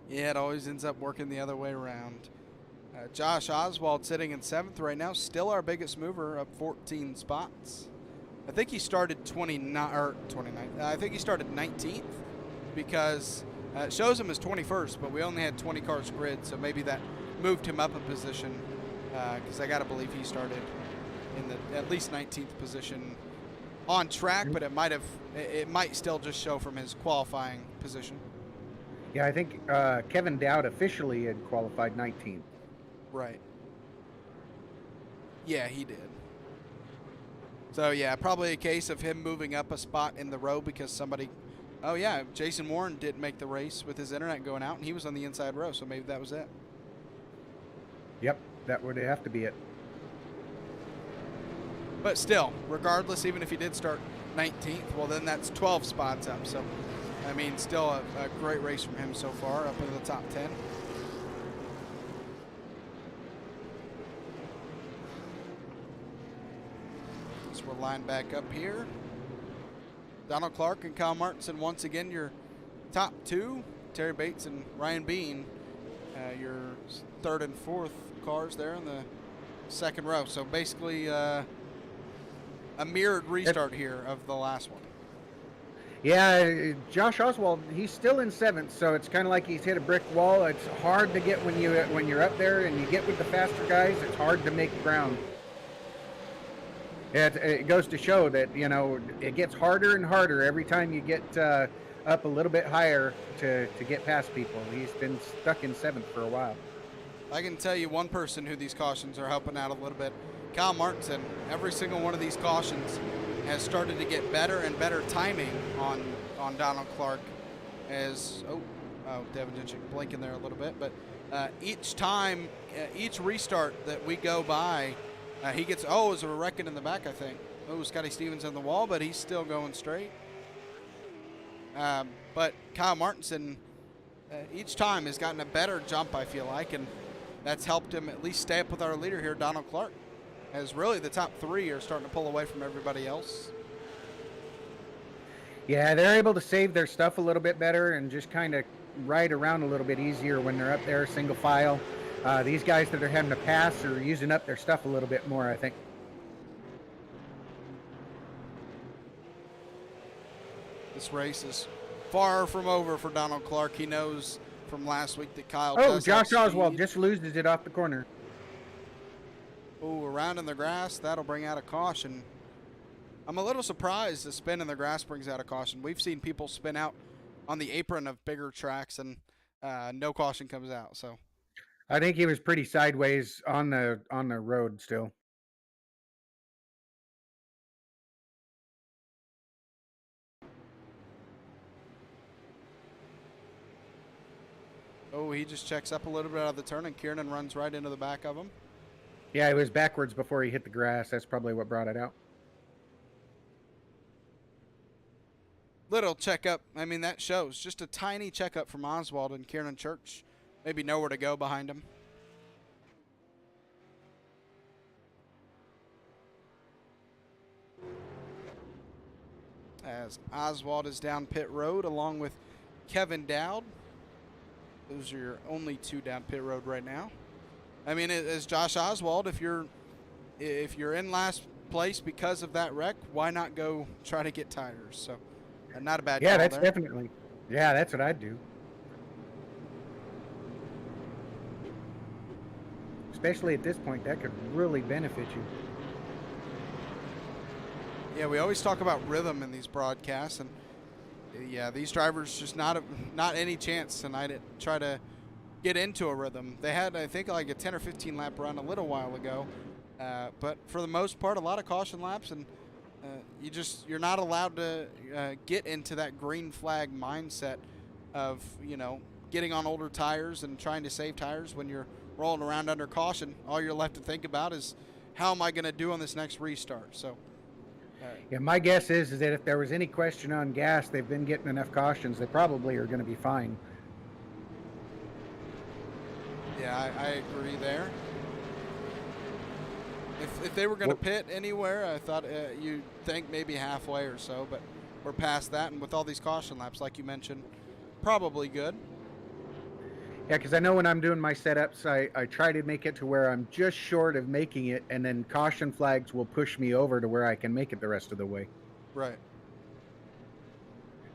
Speaker 2: Yeah, it always ends up working the other way around. Josh Oswald sitting in 7th right now, still our biggest mover, up 14 spots. I think he started 29. I think he started 19th because it shows him as 21st, but we only had 20 cars grid, so maybe that moved him up a position because I got to believe he started in the at least 19th position on track, but it might still just show from his qualifying position.
Speaker 1: Yeah, I think Kevin Dowd officially had qualified 19th.
Speaker 2: Right. Yeah, he did. So, yeah, probably a case of him moving up a spot in the row because somebody – oh, yeah, Jason Warren did make the race with his internet going out, and he was on the inside row, so maybe that was it.
Speaker 1: Yep, that would have to be it.
Speaker 2: But still, regardless, even if he did start 19th, well, then that's 12 spots up. So, I mean, still a great race from him so far, up into the top 10. So we're lined back up here. Donald Clark and Kyle Martinson, once again, your top two. Terry Bates and Ryan Bean, your 3rd and 4th cars there in the 2nd row. So basically a mirrored restart here of the last one.
Speaker 1: Yeah, Josh Oswald, he's still in 7th, so it's kind of like he's hit a brick wall. It's hard to get when you're up there and you get with the faster guys. It's hard to make ground. It goes to show that it gets harder and harder every time you get up a little bit higher to get past people. He's been stuck in 7th for a while.
Speaker 2: I can tell you one person who these cautions are helping out a little bit. Kyle Martinson, every single one of these cautions has started to get better and better timing on Donald Clark as, Devin Jinchik blinking there a little bit, but each time, each restart that we go by, he gets, it's a wrecking in the back, I think. Scotty Stevens on the wall, but he's still going straight. But Kyle Martinson, each time has gotten a better jump, I feel like, and that's helped him at least stay up with our leader here, Donald Clark, as really the top 3 are starting to pull away from everybody else.
Speaker 1: Yeah, they're able to save their stuff a little bit better and just kind of ride around a little bit easier when they're up there single file. These guys that are having to pass are using up their stuff a little bit more, I think.
Speaker 2: This race is far from over for Donald Clark. He knows from last week that Kyle
Speaker 1: Josh Oswald just loses it off the corner.
Speaker 2: Around in the grass, that'll bring out a caution. I'm a little surprised the spin in the grass brings out a caution. We've seen people spin out on the apron of bigger tracks and no caution comes out. So
Speaker 1: I think he was pretty sideways on the road still.
Speaker 2: He just checks up a little bit out of the turn and Kiernan runs right into the back of him.
Speaker 1: Yeah, it was backwards before he hit the grass. That's probably what brought it out.
Speaker 2: Little checkup. I mean, that shows. Just a tiny checkup from Oswald and Kiernan Church. Maybe nowhere to go behind him. As Oswald is down pit road along with Kevin Dowd. Those are your only 2 down pit road right now. I mean, as Josh Oswald, if you're in last place because of that wreck, why not go try to get tires? So, not a bad
Speaker 1: Yeah,
Speaker 2: call
Speaker 1: that's
Speaker 2: there.
Speaker 1: definitely. Yeah, that's what I'd do. Especially at this point, that could really benefit you.
Speaker 2: Yeah, we always talk about rhythm in these broadcasts, and yeah, these drivers just not any chance tonight to try to get into a rhythm. They had, I think, like a 10 or 15 lap run a little while ago, but for the most part, a lot of caution laps, and you're not allowed to get into that green flag mindset of getting on older tires and trying to save tires when you're rolling around under caution. All you're left to think about is how am I going to do on this next restart. So.
Speaker 1: Yeah, my guess is that if there was any question on gas, they've been getting enough cautions. They probably are going to be fine.
Speaker 2: Yeah, I agree there. If they were going to pit anywhere, I thought you'd think maybe halfway or so, but we're past that, and with all these caution laps, like you mentioned, probably good.
Speaker 1: Yeah, because I know when I'm doing my setups, I try to make it to where I'm just short of making it, and then caution flags will push me over to where I can make it the rest of the way.
Speaker 2: Right.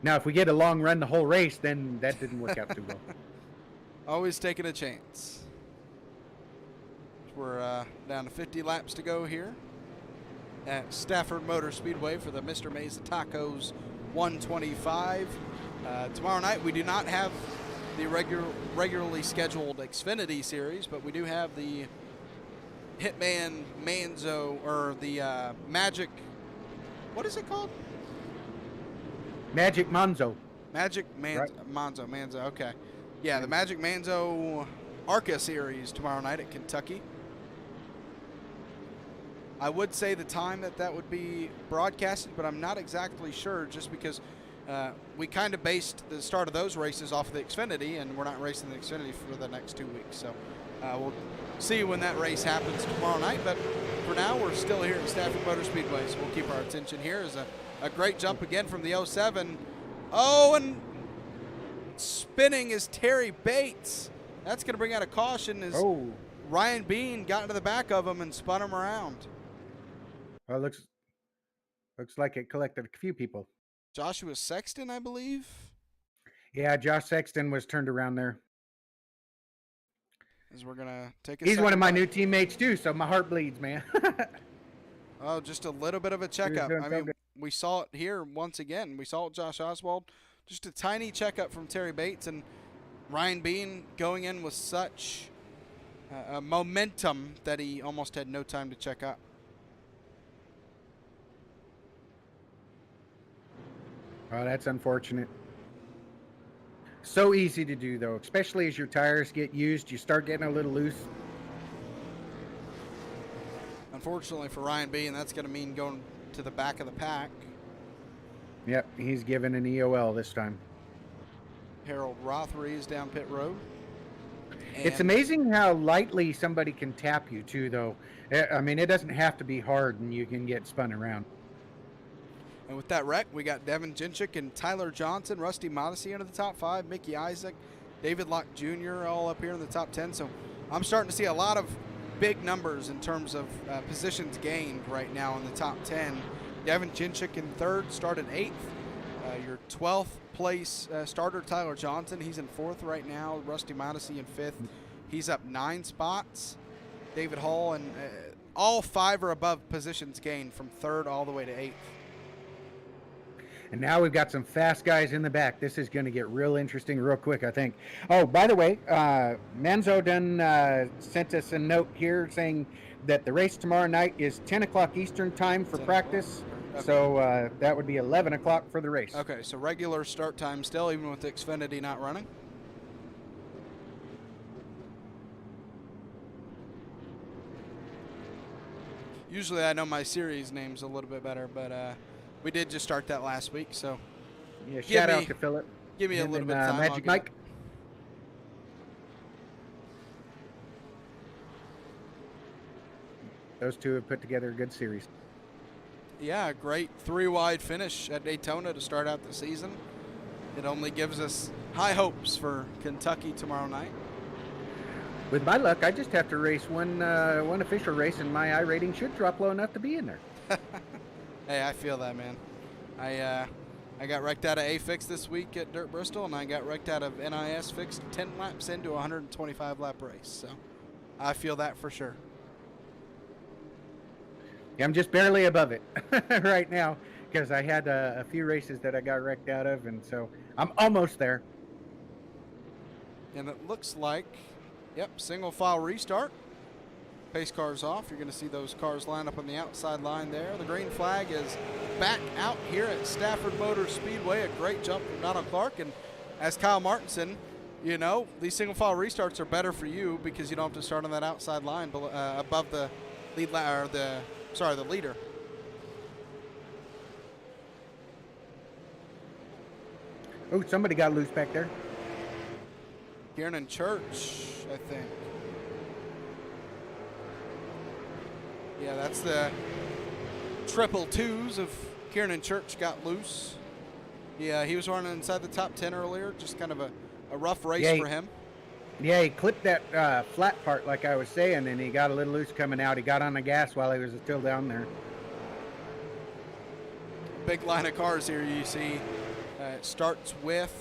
Speaker 1: Now, if we get a long run the whole race, then that didn't work out too well.
Speaker 2: Always taking a chance. We're down to 50 laps to go here at Stafford Motor Speedway for the Mr. Meza Tacos 125. Tomorrow night we do not have the regularly scheduled Xfinity series, but we do have the Hitman Manzo, or the Magic, what is it called?
Speaker 1: Magic Monzo.
Speaker 2: Magic
Speaker 1: Right.
Speaker 2: Manzo, okay. Yeah, the Magic Manzo ARCA series tomorrow night at Kentucky. I would say the time that would be broadcasted, but I'm not exactly sure, just because we kind of based the start of those races off of the Xfinity, and we're not racing the Xfinity for the next 2 weeks. So we'll see when that race happens tomorrow night. But for now, we're still here at Stafford Motor Speedway, so we'll keep our attention here. Is a great jump again from the 07. Oh, and spinning is Terry Bates. That's going to bring out a caution as Ryan Bean got into the back of him and spun him around.
Speaker 1: Well, looks like it collected a few people.
Speaker 2: Joshua Sexton, I believe.
Speaker 1: Yeah, Josh Sexton was turned around there.
Speaker 2: As we're gonna take a
Speaker 1: He's one of my
Speaker 2: second
Speaker 1: new teammates too, so my heart bleeds, man.
Speaker 2: Oh, just a little bit of a checkup.
Speaker 1: doing
Speaker 2: I
Speaker 1: so
Speaker 2: mean,
Speaker 1: good.
Speaker 2: we saw it here once again. We saw it with Josh Oswald. Just a tiny checkup from Terry Bates, and Ryan Bean going in with such momentum that he almost had no time to check up.
Speaker 1: Oh, that's unfortunate. So easy to do, though, especially as your tires get used. You start getting a little loose.
Speaker 2: Unfortunately for Ryan Bean, that's going to mean going to the back of the pack.
Speaker 1: Yep, he's given an EOL this time.
Speaker 2: Harold Rothery is down pit road.
Speaker 1: It's amazing how lightly somebody can tap you, too, though. I mean, it doesn't have to be hard, and you can get spun around.
Speaker 2: And with that wreck, we got Devin Jinchik and Tyler Johnson, Rusty Modesty into the top 5, Mickey Isaac, David Locke Jr. all up here in the top 10. So I'm starting to see a lot of big numbers in terms of positions gained right now in the top 10. Devin Jinchik in 3rd, started 8th. Your 12th place starter, Tyler Johnson, he's in 4th right now. Rusty Modesty in 5th. He's up 9 spots. David Hall, and all 5 are above positions gained from 3rd all the way to 8th.
Speaker 1: And now we've got some fast guys in the back. This is going to get real interesting real quick, I think. Oh, by the way, Manzo done sent us a note here saying that the race tomorrow night is 10 o'clock Eastern time for practice. Okay. So that would be 11 o'clock for the race.
Speaker 2: Okay, so regular start time still, even with the Xfinity not running? Usually I know my series names a little bit better, but we did just start that last week, so
Speaker 1: yeah. Shout out to Philip.
Speaker 2: Give me a little bit of time.
Speaker 1: Magic Mike. Those two have put together a good series.
Speaker 2: Yeah, a great 3-wide finish at Daytona to start out the season. It only gives us high hopes for Kentucky tomorrow night.
Speaker 1: With my luck, I just have to race one official race, and my I rating should drop low enough to be in there.
Speaker 2: Hey, I feel that, man. I got wrecked out of A-Fix this week at Dirt Bristol, and I got wrecked out of NIS Fixed 10 laps into a 125-lap race. So I feel that for sure.
Speaker 1: Yeah, I'm just barely above it right now because I had a few races that I got wrecked out of, and so I'm almost there.
Speaker 2: And it looks like, yep, single file restart. Pace cars off. You're going to see those cars line up on the outside line there. The green flag is back out here at Stafford Motor Speedway. A great jump from Donald Clark. And as Kyle Martinson, you know, these single file restarts are better for you because you don't have to start on that outside line above the lead or the leader.
Speaker 1: Oh, somebody got loose back there.
Speaker 2: Kieran Church, I think. Yeah, that's the triple twos of Kieran Church got loose. Yeah, he was running inside the top 10 earlier. Just kind of a rough race for him.
Speaker 1: Yeah, he clipped that flat part like I was saying, and he got a little loose coming out. He got on the gas while he was still down there.
Speaker 2: Big line of cars here you see. It starts with,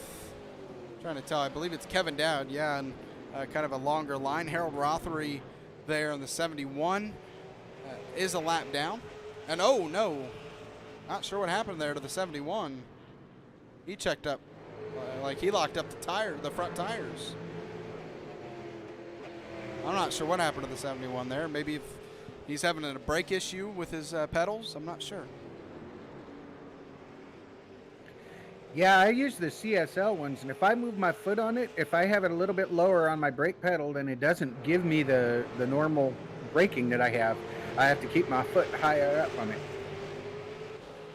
Speaker 2: I'm trying to tell, I believe it's Kevin Dowd, yeah, and kind of a longer line. Harold Rothery there in the 71 is a lap down. And oh no, not sure what happened there to the 71. He checked up, like he locked up the front tires. I'm not sure what happened to the 71 there. Maybe if he's having a brake issue with his pedals, I'm not sure.
Speaker 1: Yeah, I use the CSL ones, and if I move my foot on it, if I have it a little bit lower on my brake pedal, then it doesn't give me the normal braking that I have. I have to keep my foot higher up on it.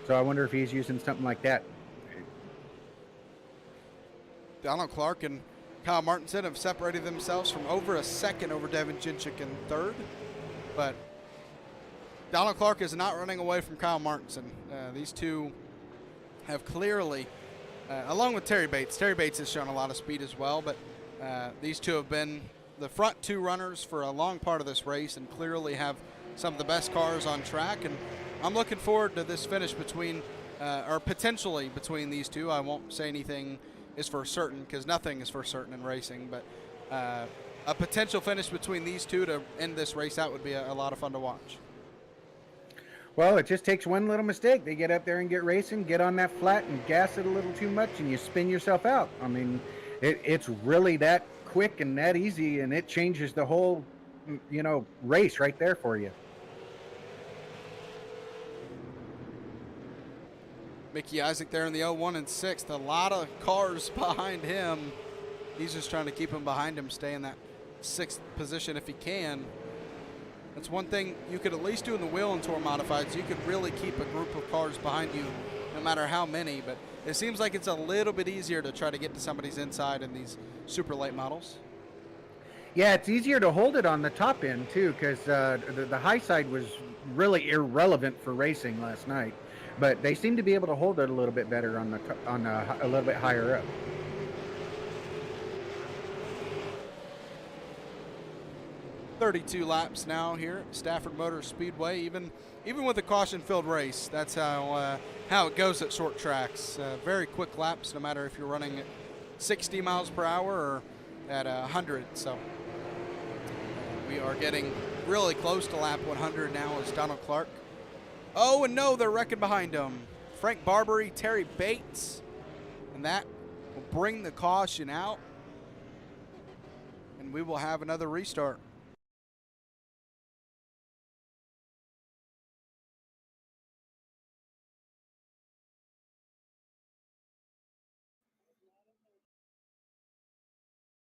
Speaker 1: So I wonder if he's using something like that.
Speaker 2: Donald Clark and Kyle Martinson have separated themselves from over a second over Devin Jinchik in third. But Donald Clark is not running away from Kyle Martinson. These two have clearly, along with Terry Bates. Terry Bates has shown a lot of speed as well, but these two have been the front two runners for a long part of this race and clearly have some of the best cars on track. And I'm looking forward to this finish between, or potentially between these two. I won't say anything is for certain because nothing is for certain in racing, but a potential finish between these two to end this race out would be a lot of fun to watch.
Speaker 1: Well, it just takes one little mistake. They get up there and get racing, get on that flat and gas it a little too much, and you spin yourself out. I mean, it's really that quick and that easy, and it changes the whole, race right there for you.
Speaker 2: Mickey Isaac there in the 01 and 6th. A lot of cars behind him. He's just trying to keep him behind him, stay in that 6th position if he can. That's one thing you could at least do in the wheel and tour modifieds. You could really keep a group of cars behind you no matter how many, but it seems like it's a little bit easier to try to get to somebody's inside in these super late models.
Speaker 1: Yeah, it's easier to hold it on the top end too, because the high side was really irrelevant for racing last night. But they seem to be able to hold it a little bit better on a little bit higher up.
Speaker 2: .32 laps now here at Stafford Motor Speedway. Even with a caution-filled race, that's how it goes at short tracks. Very quick laps, no matter if you're running at 60 miles per hour or at 100. So we are getting really close to lap 100 now as Donald Clark. Oh, and no, they're wrecking behind him. Frank Barbary, Terry Bates, and that will bring the caution out, and we will have another restart.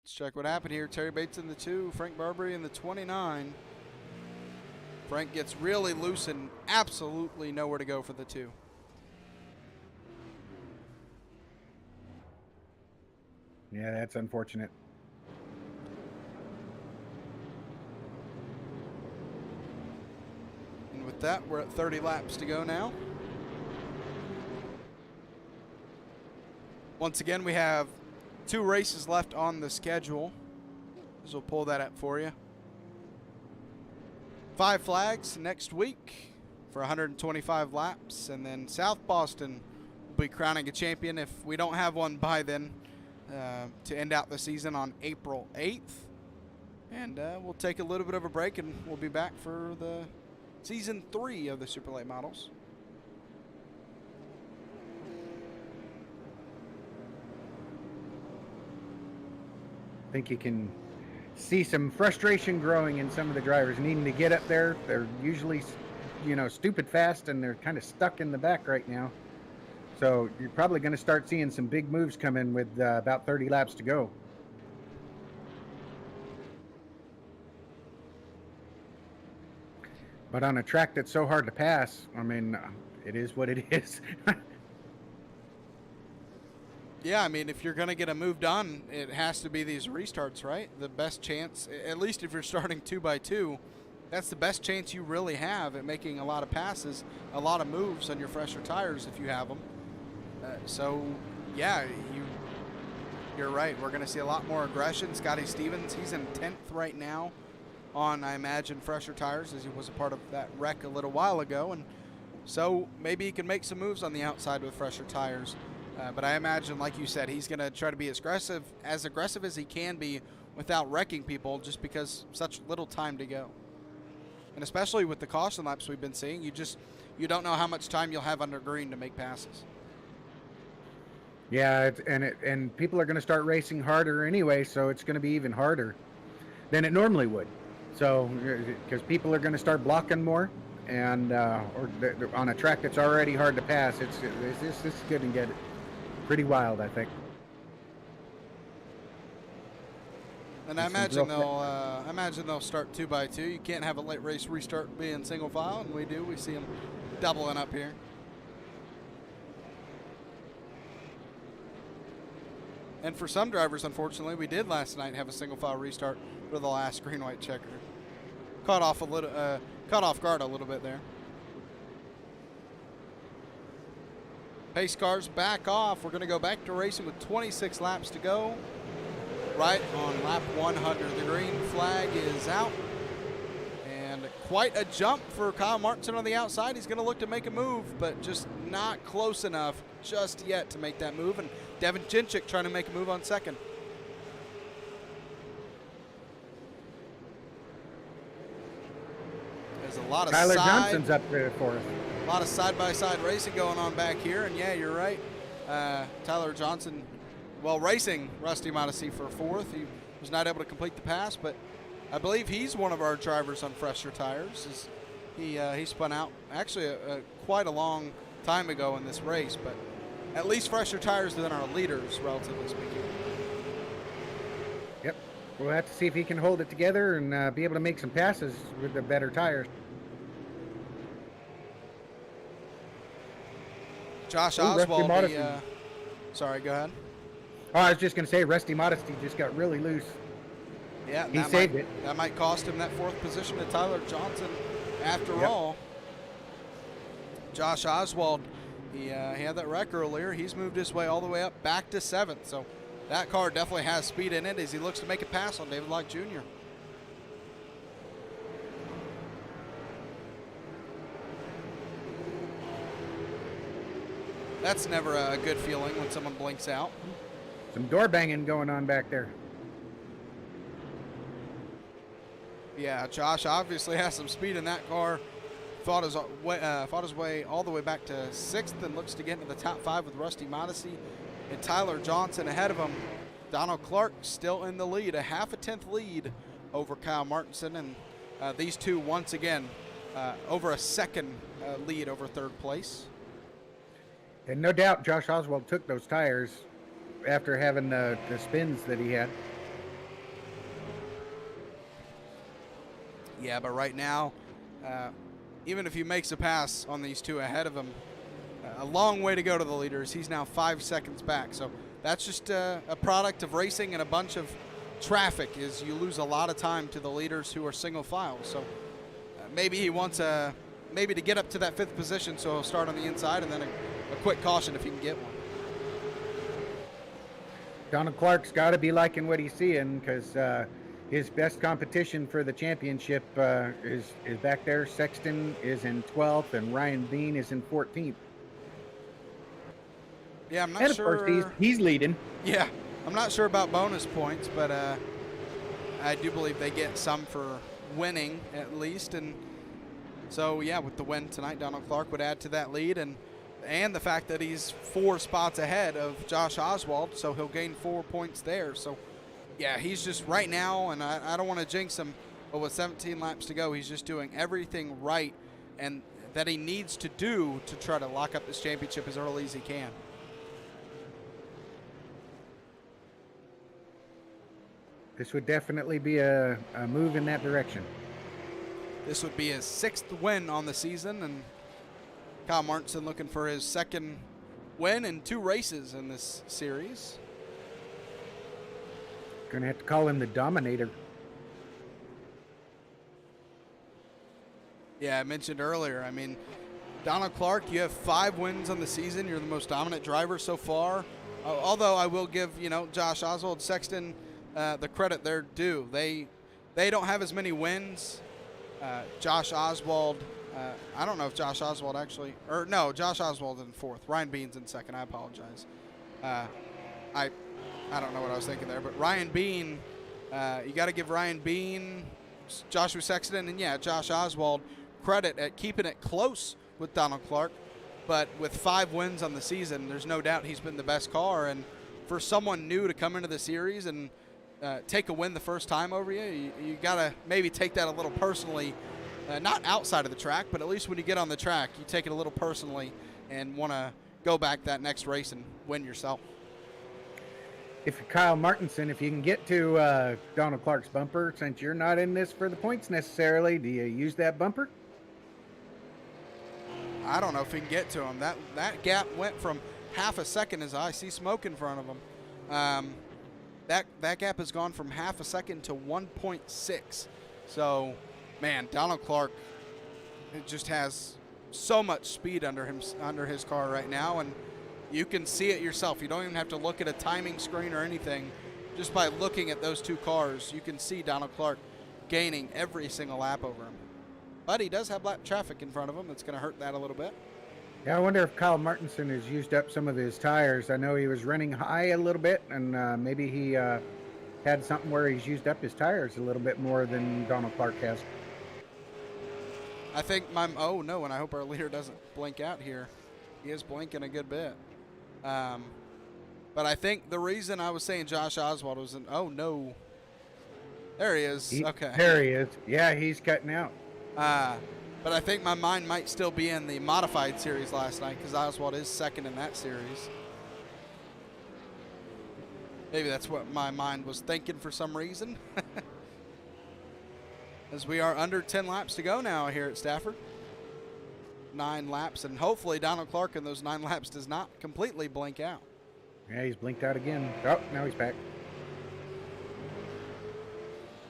Speaker 2: Let's check what happened here. Terry Bates in the 2, Frank Barbary in the 29. Frank gets really loose and absolutely nowhere to go for the 2.
Speaker 1: Yeah, that's unfortunate.
Speaker 2: And with that, we're at 30 laps to go now. Once again, we have 2 races left on the schedule. This will pull that up for you. 5 flags next week. for 125 laps. And then South Boston will be crowning a champion if we don't have one by then, to end out the season on April 8th. And we'll take a little bit of a break, and we'll be back for the season 3 of the Super Late Models.
Speaker 1: I think you can see some frustration growing in some of the drivers needing to get up there. They're usually, stupid fast, and they're kind of stuck in the back right now. So you're probably going to start seeing some big moves come in with about 30 laps to go. But on a track that's so hard to pass, I mean, it is what it is.
Speaker 2: Yeah, I mean, if you're going to get a move done, it has to be these restarts, right? The best chance, at least if you're starting 2x2, that's the best chance you really have at making a lot of passes, a lot of moves on your fresher tires if you have them. So, yeah, you're right. We're going to see a lot more aggression. Scotty Stevens, he's in 10th right now on, I imagine, fresher tires, as he was a part of that wreck a little while ago. And so maybe he can make some moves on the outside with fresher tires. But I imagine, like you said, he's going to try to be as aggressive as he can be without wrecking people, just because such little time to go. And especially with the caution laps we've been seeing, you don't know how much time you'll have under green to make passes.
Speaker 1: Yeah, and people are going to start racing harder anyway, so it's going to be even harder than it normally would. So, because people are going to start blocking more, and on a track that's already hard to pass, it's going to get pretty wild, I think.
Speaker 2: And I imagine they'll start 2x2. You can't have a late race restart being single file, and we see them doubling up here. And for some drivers, unfortunately, we did last night have a single file restart for the last green-white checker. Caught off guard a little bit there. Pace cars back off. We're going to go back to racing with 26 laps to go. Right on lap 100. The green flag is out. And quite a jump for Kyle Martinson on the outside. He's going to look to make a move, but just not close enough just yet to make that move. And Devin Chinchik trying to make a move on second. There's a lot of
Speaker 1: Tyler Johnson's up there for us.
Speaker 2: A lot of side-by-side racing going on back here, and yeah, you're right. Tyler Johnson, racing Rusty Modesty for 4th. He was not able to complete the pass, but I believe he's one of our drivers on fresher tires. He spun out actually quite a long time ago in this race, but at least fresher tires than our leaders, relatively speaking.
Speaker 1: Yep. We'll have to see if he can hold it together and be able to make some passes with the better tires.
Speaker 2: Josh
Speaker 1: Ooh,
Speaker 2: Oswald, sorry, go ahead.
Speaker 1: Oh, I was just going to say, Rusty Modesty just got really loose.
Speaker 2: Yeah,
Speaker 1: he saved it.
Speaker 2: That might cost him that 4th position to Tyler Johnson after all. Josh Oswald, he had that wreck earlier. He's moved his way all the way up back to 7th. So that car definitely has speed in it as he looks to make a pass on David Locke Jr. That's never a good feeling when someone blinks out.
Speaker 1: Some door banging going on back there.
Speaker 2: Yeah, Josh obviously has some speed in that car. Fought his way all the way back to 6th and looks to get into the top 5 with Rusty Modesty and Tyler Johnson ahead of him. Donald Clark still in the lead, a half a tenth lead over Kyle Martinson, and these two once again over a second lead over 3rd place.
Speaker 1: And no doubt Josh Oswald took those tires after having the spins that he had.
Speaker 2: Yeah, but right now, even if he makes a pass on these two ahead of him, a long way to go to the leaders. He's now 5 seconds back. So that's just a product of racing and a bunch of traffic, is you lose a lot of time to the leaders who are single file. So maybe he wants maybe to get up to that 5th position, so he'll start on the inside and then a quick caution if he can get one.
Speaker 1: Donald Clark's got to be liking what he's seeing, because His best competition for the championship is back there. Sexton is in 12th, and Ryan Bean is in 14th.
Speaker 2: Yeah, I'm not
Speaker 1: and of
Speaker 2: sure.
Speaker 1: course, he's leading.
Speaker 2: Yeah, I'm not sure about bonus points, but I do believe they get some for winning at least. And so, yeah, with the win tonight, Donald Clark would add to that lead, and the fact that he's 4 spots ahead of Josh Oswald, so he'll gain 4 points there. So, yeah, he's just right now, and I don't want to jinx him, but with 17 laps to go, he's just doing everything right and that he needs to do to try to lock up this championship as early as he can.
Speaker 1: This would definitely be a move in that direction.
Speaker 2: This would be his 6th win on the season, and Kyle Martinson looking for his 2nd win in 2 races in this series.
Speaker 1: Gonna have to call him the Dominator.
Speaker 2: Yeah, I mentioned earlier, I mean, Donald Clark, you have 5 wins on the season. You're the most dominant driver so far. Although I will give, Josh Oswald, Sexton, the credit they're due. They don't have as many wins. Josh Oswald, I don't know if Josh Oswald actually, or no, Josh Oswald in 4th. Ryan Bean's in 2nd. I apologize. I don't know what I was thinking there, but Ryan Bean, you got to give Ryan Bean, Joshua Sexton, and yeah, Josh Oswald credit at keeping it close with Donald Clark. But with 5 wins on the season, there's no doubt he's been the best car. And for someone new to come into the series and take a win the first time over you got to maybe take that a little personally, not outside of the track, but at least when you get on the track, you take it a little personally and want to go back that next race and win yourself.
Speaker 1: If you're Kyle Martinson, if you can get to Donald Clark's bumper, since you're not in this for the points necessarily, do you use that bumper?
Speaker 2: I don't know if he can get to him. That gap went from half a second as I see smoke in front of him. That gap has gone from half a second to 1.6. So, man, Donald Clark just has so much speed under his car right now, and you can see it yourself. You don't even have to look at a timing screen or anything. Just by looking at those 2 cars, you can see Donald Clark gaining every single lap over him. But he does have lap traffic in front of him. That's going to hurt that a little bit.
Speaker 1: Yeah, I wonder if Kyle Martinson has used up some of his tires. I know he was running high a little bit, and maybe he had something where he's used up his tires a little bit more than Donald Clark has.
Speaker 2: I think oh no, and I hope our leader doesn't blink out here. He is blinking a good bit. But I think the reason I was saying Josh Oswald was oh no. There he is. Okay.
Speaker 1: There he is. Yeah, he's cutting out.
Speaker 2: But I think my mind might still be in the modified series last night because Oswald is 2nd in that series. Maybe that's what my mind was thinking for some reason. As we are under 10 laps to go now here at Stafford. 9 laps, and hopefully Donald Clark in those 9 laps does not completely blink out.
Speaker 1: Yeah, he's blinked out again. Oh, now he's back.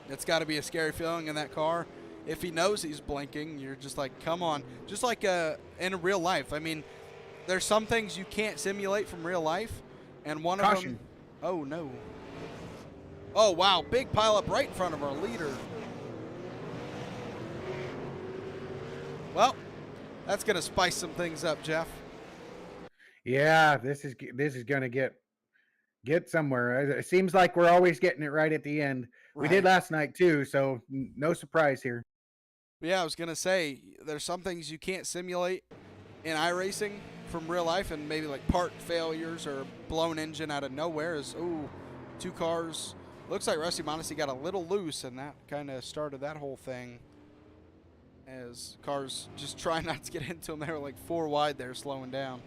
Speaker 2: It's got to be a scary feeling in that car. If he knows he's blinking, you're just like, come on. Just like in real life. I mean, there's some things you can't simulate from real life, and one of them. Oh, no. Oh, wow. Big pileup right in front of our leader. Well, that's going to spice some things up, Jeff.
Speaker 1: Yeah, this is going to get somewhere. It seems like we're always getting it right at the end. Right. We did last night too, so no surprise here.
Speaker 2: Yeah, I was going to say, there's some things you can't simulate in iRacing from real life, and maybe like part failures or blown engine out of nowhere is, 2 cars. Looks like Rusty Mondesi got a little loose, and that kind of started that whole thing. As cars just try not to get into them. They were like 4 wide there, slowing down.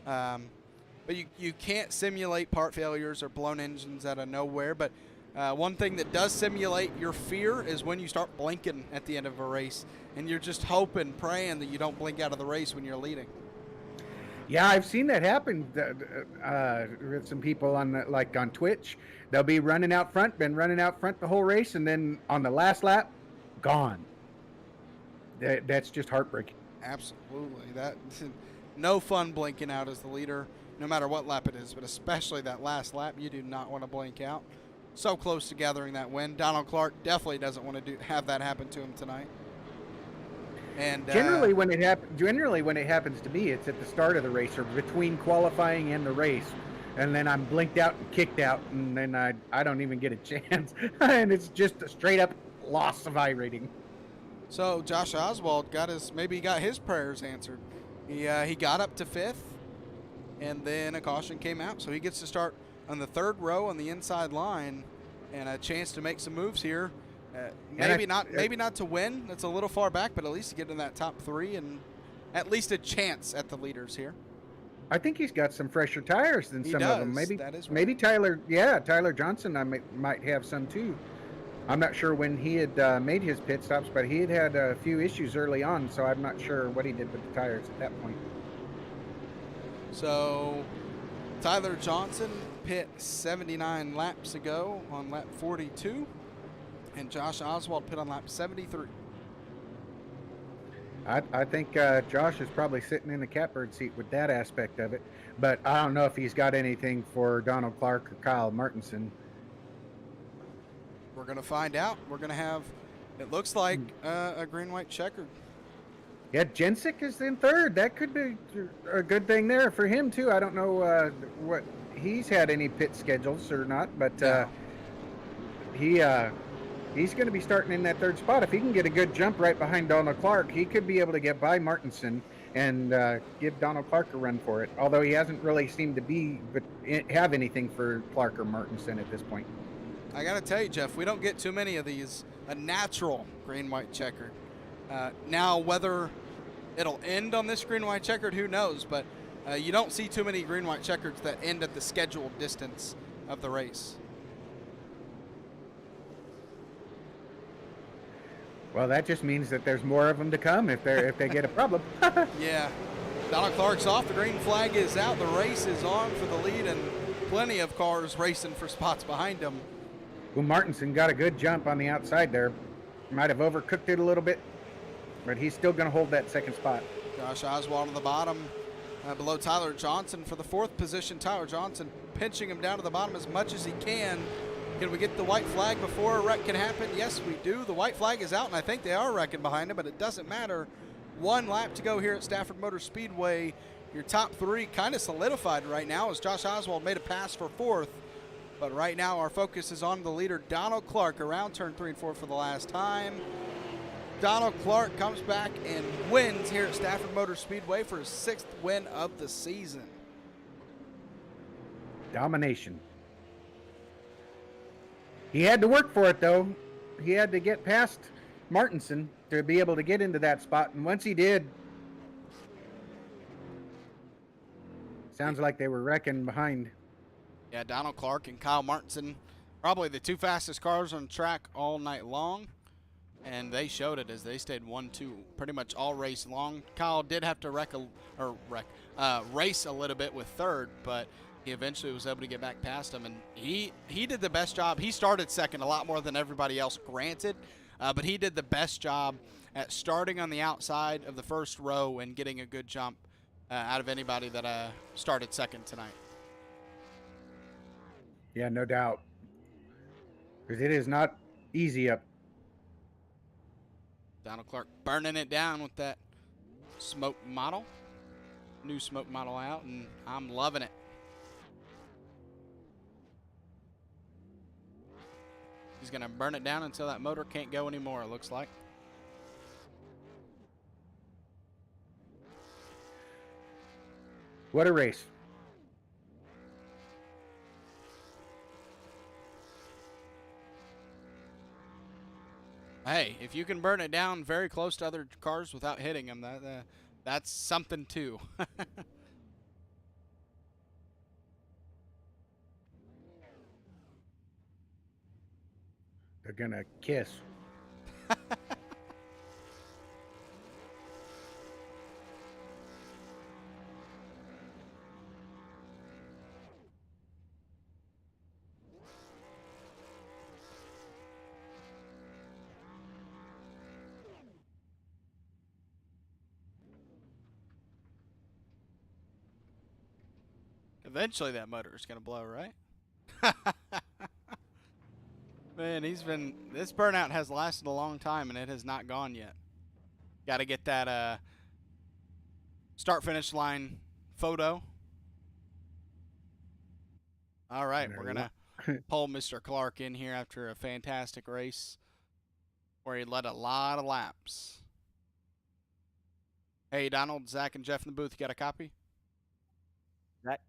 Speaker 2: But you can't simulate part failures or blown engines out of nowhere. But one thing that does simulate your fear is when you start blinking at the end of a race. And you're just hoping, praying that you don't blink out of the race when you're leading.
Speaker 1: Yeah, I've seen that happen with some people on Twitch. They'll be running out front, been running out front the whole race, and then on the last lap, gone. That's just heartbreaking.
Speaker 2: Absolutely. No fun blinking out as the leader, no matter what lap it is, but especially that last lap, you do not want to blink out. so close to gathering that win. Donald Clark definitely doesn't want to have that happen to him tonight. And
Speaker 1: generally when it happens to me, it's at the start of the race or between qualifying and the race, and then I'm blinked out and kicked out, and then I don't even get a chance, and it's just a straight up loss of I rating.
Speaker 2: So Josh Oswald got his prayers answered. He got up to 5th, and then a caution came out, so he gets to start on the 3rd row on the inside line, and a chance to make some moves here. Maybe not to win. That's a little far back, but at least to get in that top 3 and at least a chance at the leaders here.
Speaker 1: I think he's got some fresher tires than some of them. Maybe
Speaker 2: that is right.
Speaker 1: Maybe Tyler Johnson might have some too. I'm not sure when he had made his pit stops, but he had a few issues early on, so I'm not sure what he did with the tires at that point.
Speaker 2: So Tyler Johnson pit 79 laps ago on lap 42, and Josh Oswald pit on lap 73.
Speaker 1: I think Josh is probably sitting in the catbird seat with that aspect of it, but I don't know if he's got anything for Donald Clark or Kyle Martinson.
Speaker 2: We're going to find out. We're going to have, it looks like, a green-white checkered.
Speaker 1: Yeah, Jensick is in 3rd. That could be a good thing there for him, too. I don't know what he's had any pit schedules or not, but he's going to be starting in that 3rd spot. If he can get a good jump right behind Donald Clark, he could be able to get by Martinson and give Donald Clark a run for it, although he hasn't really seemed to have anything for Clark or Martinson at this point.
Speaker 2: I got to tell you, Jeff, we don't get too many of these, a natural green-white checkered. Now, whether it'll end on this green-white checkered, who knows, but you don't see too many green-white checkers that end at the scheduled distance of the race.
Speaker 1: Well, that just means that there's more of them to come if they get a problem.
Speaker 2: Yeah. Donald Clark's off. The green flag is out. The race is on for the lead, and plenty of cars racing for spots behind him.
Speaker 1: Well, Martinson got a good jump on the outside there. Might have overcooked it a little bit, but he's still going to hold that 2nd spot.
Speaker 2: Josh Oswald on the bottom, below Tyler Johnson for the 4th position. Tyler Johnson pinching him down to the bottom as much as he can. Can we get the white flag before a wreck can happen? Yes, we do. The white flag is out, and I think they are wrecking behind him, but it doesn't matter. 1 lap to go here at Stafford Motor Speedway. Your top 3 kind of solidified right now as Josh Oswald made a pass for 4th. But right now our focus is on the leader, Donald Clark, around turn 3 and 4 for the last time. Donald Clark comes back and wins here at Stafford Motor Speedway for his 6th win of the season.
Speaker 1: Domination. He had to work for it, though. He had to get past Martinson to be able to get into that spot, and once he did, sounds like they were wrecking behind.
Speaker 2: Yeah, Donald Clark and Kyle Martinson, probably the 2 fastest cars on track all night long, and they showed it as they stayed 1-2 pretty much all race long. Kyle did have to race a little bit with 3rd, but he eventually was able to get back past him, and he did the best job. He started 2nd a lot more than everybody else, granted, but he did the best job at starting on the outside of the 1st row and getting a good jump out of anybody that started 2nd tonight.
Speaker 1: Yeah, no doubt. Because it is not easy up.
Speaker 2: Donald Clark burning it down with that smoke model. New smoke model out, and I'm loving it. He's going to burn it down until that motor can't go anymore, it looks like.
Speaker 1: What a race.
Speaker 2: Hey, if you can burn it down very close to other cars without hitting them, that's something too.
Speaker 1: They're going to kiss.
Speaker 2: Eventually that motor is going to blow, right? Man, this burnout has lasted a long time and it has not gone yet. Got to get that start finish line photo. All right, we're
Speaker 1: There
Speaker 2: going to pull Mr. Clark in here after a fantastic race where he led a lot of laps. Hey, Donald, Zach, and Jeff in the booth, you got a copy?
Speaker 3: Zach?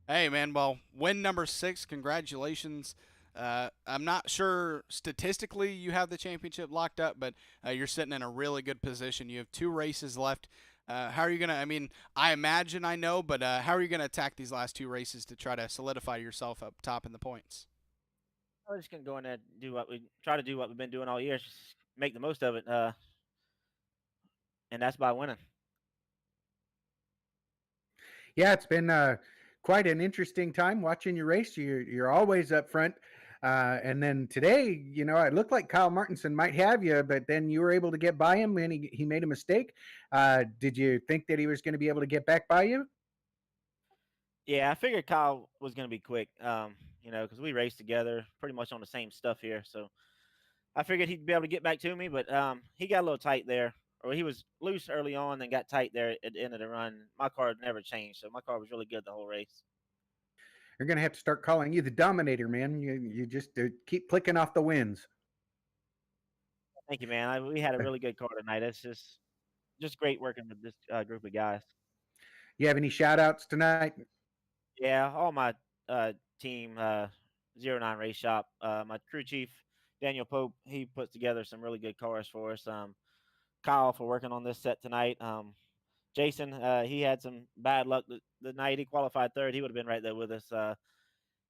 Speaker 2: Hey, man, well, win number 6, congratulations. I'm not sure statistically you have the championship locked up, but you're sitting in a really good position. You have 2 races left. How are you going to, I mean, I imagine I know, but how are you going to attack these last 2 races to try to solidify yourself up top in the points?
Speaker 3: We're just gonna go in there and do what we've been doing all year, just make the most of it, and that's by winning.
Speaker 1: Yeah, it's been quite an interesting time watching your race. You're always up front. And then today, it looked like Kyle Martinson might have you, but then you were able to get by him and he made a mistake. Did you think that he was going to be able to get back by you?
Speaker 3: Yeah, I figured Kyle was gonna be quick, because we raced together pretty much on the same stuff here, so I figured he'd be able to get back to me, but he got a little tight there, or he was loose early on, then got tight there at the end of the run. My car never changed, so my car was really good the whole race.
Speaker 1: You're going to have to start calling you the Dominator, man. You just keep clicking off the wins.
Speaker 3: Thank you, man. We had a really good car tonight. It's just great working with this group of guys.
Speaker 1: You have any shout outs tonight?
Speaker 3: Yeah, all my team 09 Race Shop, my crew chief Daniel Pope, he puts together some really good cars for us. Kyle for working on this set tonight. Jason, he had some bad luck the night he qualified third. He would have been right there with us,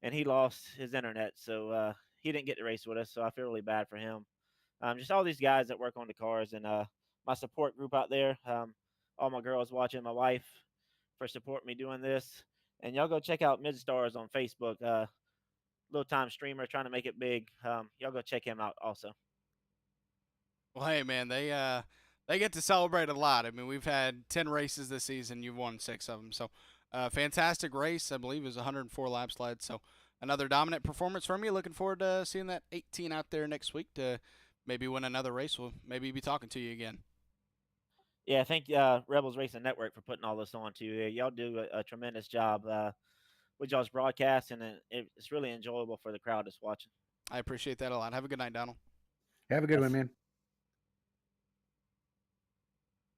Speaker 3: and he lost his internet, so he didn't get to race with us. So I feel really bad for him. Just all these guys that work on the cars, and my support group out there. All my girls watching, my wife for supporting me doing this. And y'all go check out Midstars on Facebook. Little time streamer trying to make it big. Y'all go check him out also.
Speaker 2: Well, hey, man, they get to celebrate a lot. I mean, we've had 10 races this season. You've won 6 of them. So, fantastic race. I believe it was 104 laps led. So, another dominant performance from you. Looking forward to seeing that 18 out there next week to maybe win another race. We'll maybe be talking to you again.
Speaker 3: Yeah, thank Rebels Racing Network for putting all this on too. Y'all do a tremendous job with y'all's broadcast, and it's really enjoyable for the crowd that's watching.
Speaker 2: I appreciate that a lot. Have a good night, Donald.
Speaker 1: Have a good one, man.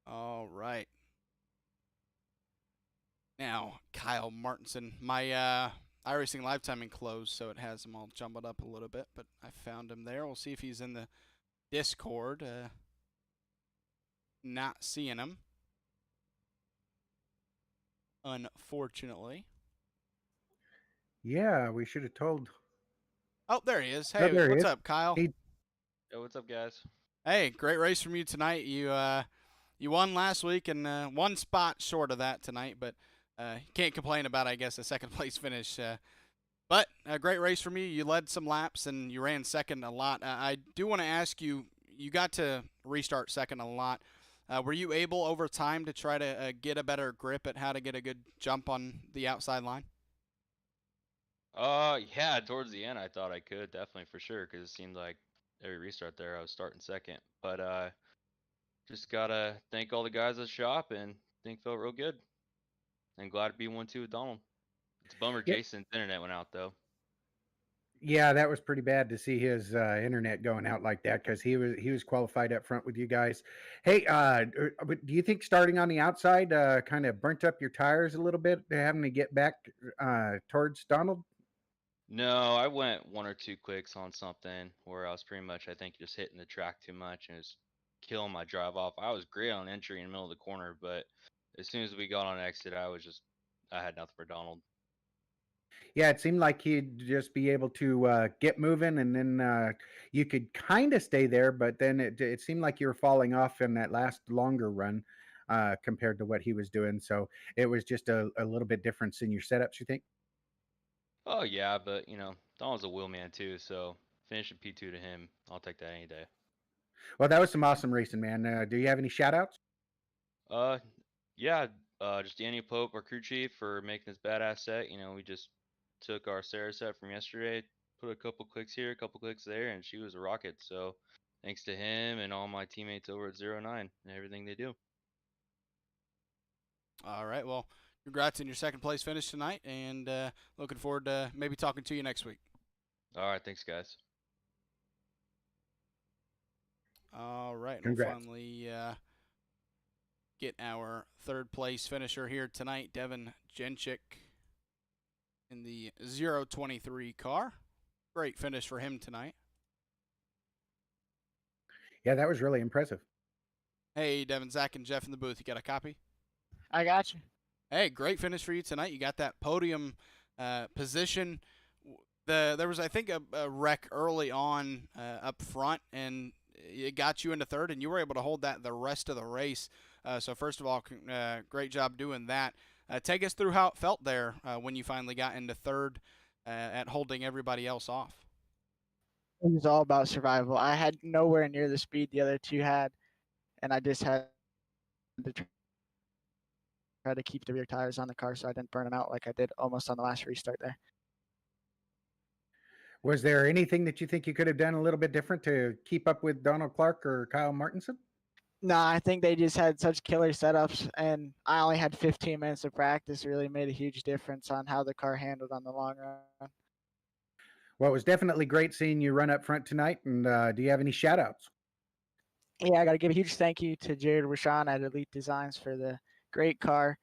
Speaker 2: All right. Now, Kyle Martinson. My iRacing live timing closed, so it has him all jumbled up a little bit, but I found him there. We'll see if he's in the Discord. Not seeing him, unfortunately.
Speaker 1: Yeah, we should have told.
Speaker 2: Oh, there he is.
Speaker 1: Oh,
Speaker 2: Hey,
Speaker 1: there he
Speaker 2: what's
Speaker 1: is.
Speaker 2: up, Kyle?
Speaker 4: Yo, what's up, guys?
Speaker 2: Hey, great race from you tonight. You won last week and one spot short of that tonight, but can't complain about, I guess, a second place finish. But a great race from you. You led some laps and you ran second a lot. I do want to ask you. You got to restart second a lot. Were you able over time to try to get a better grip at how to get a good jump on the outside line?
Speaker 4: Yeah, towards the end, I thought I could, definitely, for sure, because it seemed like every restart there, I was starting second. But just gotta thank all the guys at the shop, and think felt real good. And glad to be 1-2 with Donald. It's a bummer
Speaker 1: Yeah.
Speaker 4: Jason's internet went out, though.
Speaker 1: Yeah, that was pretty bad to see his internet going out like that because he was qualified up front with you guys. Hey, but do you think starting on the outside kind of burnt up your tires a little bit, having to get back towards Donald?
Speaker 4: No, I went 1 or 2 clicks on something where I was pretty much, I think, just hitting the track too much and it was killing my drive off. I was great on entry in the middle of the corner, but as soon as we got on exit, I had nothing for Donald.
Speaker 1: Yeah, it seemed like he'd just be able to get moving, and then you could kind of stay there, but then it seemed like you were falling off in that last longer run compared to what he was doing. So it was just a little bit difference in your setups, you think?
Speaker 4: Oh yeah, but Donald's a wheelman too, so finishing P2 to him, I'll take that any day.
Speaker 1: Well, that was some awesome racing, man. Do you have any shout outs?
Speaker 4: Uh, yeah, just Daniel Pope, our crew chief, for making this badass set. We just took our Sarah set from yesterday, put a couple clicks here, a couple clicks there, and she was a rocket. So thanks to him and all my teammates over at 09 and everything they do.
Speaker 2: All right. Well, congrats on your second place finish tonight, and looking forward to maybe talking to you next week.
Speaker 4: All right, thanks guys.
Speaker 2: All right.
Speaker 1: Congrats.
Speaker 2: We'll finally get our third place finisher here tonight, Devin Jenchik, in the 023 car. Great finish for him tonight.
Speaker 1: Yeah, that was really impressive.
Speaker 2: Hey, Devin, Zach, and Jeff in the booth. You got a copy?
Speaker 5: I got you.
Speaker 2: Hey, great finish for you tonight. You got that podium position. There was, I think, a wreck early on up front, and it got you into third, and you were able to hold that the rest of the race. So first of all, great job doing that. Take us through how it felt there when you finally got into third at holding everybody else off.
Speaker 5: It was all about survival. I had nowhere near the speed the other two had, and I just had to try to keep the rear tires on the car so I didn't burn them out like I did almost on the last restart there.
Speaker 1: Was there anything that you think you could have done a little bit different to keep up with Donald Clark or Kyle Martinson?
Speaker 5: No, I think they just had such killer setups, and I only had 15 minutes of practice. It really made a huge difference on how the car handled on the long run.
Speaker 1: Well, it was definitely great seeing you run up front tonight. And do you have any shout outs?
Speaker 5: Yeah, I got to give a huge thank you to Jared Rashawn at Elite Designs for the great car.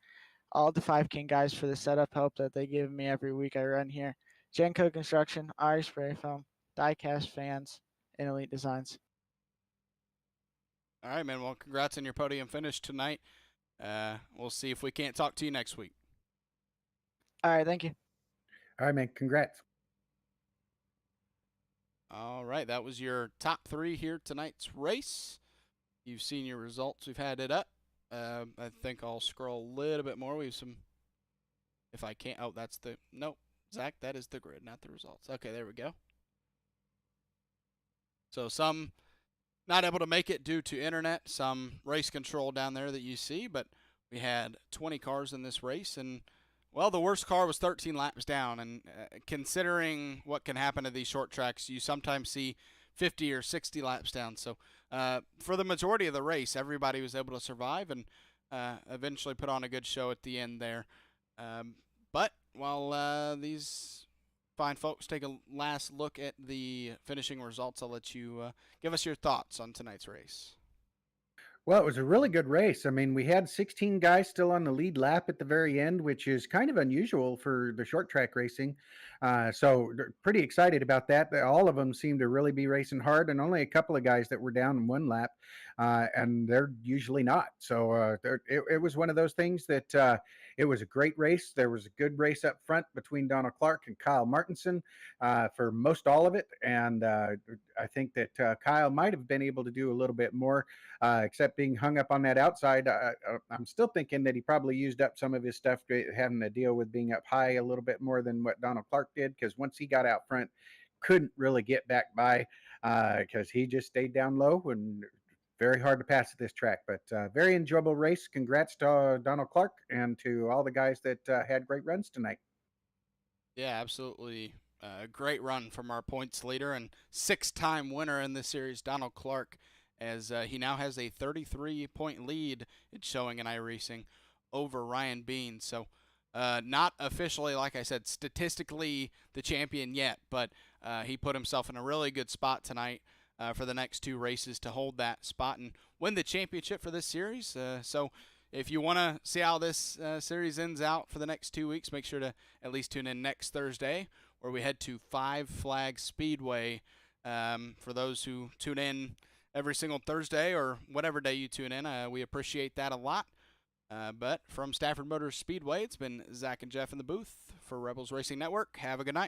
Speaker 5: All the 5 King guys for the setup help that they give me every week I run here. Genco Construction, Ari Spray Foam, Diecast Fans, and Elite Designs.
Speaker 2: All right, man. Well, congrats on your podium finish tonight. We'll see if we can't talk to you next week.
Speaker 5: All right, thank you.
Speaker 1: All right, man. Congrats.
Speaker 2: All right, that was your top 3 here tonight's race. You've seen your results. We've had it up. I think I'll scroll a little bit more. We have some, if I can't, oh, that's the, nope, Zach, that is the grid, not the results. Okay, there we go. So some not able to make it due to internet, some race control down there that you see, but we had 20 cars in this race, and well, the worst car was 13 laps down, and considering what can happen to these short tracks, you sometimes see 50 or 60 laps down. So for the majority of the race, everybody was able to survive and eventually put on a good show at the end there. But while these fine folks take a last look at the finishing results, I'll let you give us your thoughts on tonight's race.
Speaker 1: Well, it was a really good race. I mean, we had 16 guys still on the lead lap at the very end, which is kind of unusual for the short track racing. So pretty excited about that. All of them seem to really be racing hard, and only a couple of guys that were down in one lap, and they're usually not. So it was one of those things that it was a great race. There was a good race up front between Donald Clark and Kyle Martinson for most all of it. And I think that Kyle might have been able to do a little bit more, except being hung up on that outside. I'm still thinking that he probably used up some of his stuff having to deal with being up high a little bit more than what Donald Clark did, because once he got out front, couldn't really get back by because he just stayed down low and very hard to pass at this track. But very enjoyable race. Congrats to Donald Clark and to all the guys that had great runs tonight.
Speaker 2: Yeah, absolutely. A great run from our points leader and 6-time winner in this series, Donald Clark, as he now has a 33-point lead, it's showing in iRacing, over Ryan Bean. So not officially, like I said, statistically the champion yet, but he put himself in a really good spot tonight for the next 2 races to hold that spot and win the championship for this series. So if you want to see how this series ends out for the next 2 weeks, make sure to at least tune in next Thursday, where we head to 5 Flag Speedway. For those who tune in every single Thursday or whatever day you tune in, we appreciate that a lot. But from Stafford Motors Speedway, it's been Zach and Jeff in the booth for Rebels Racing Network. Have a good night.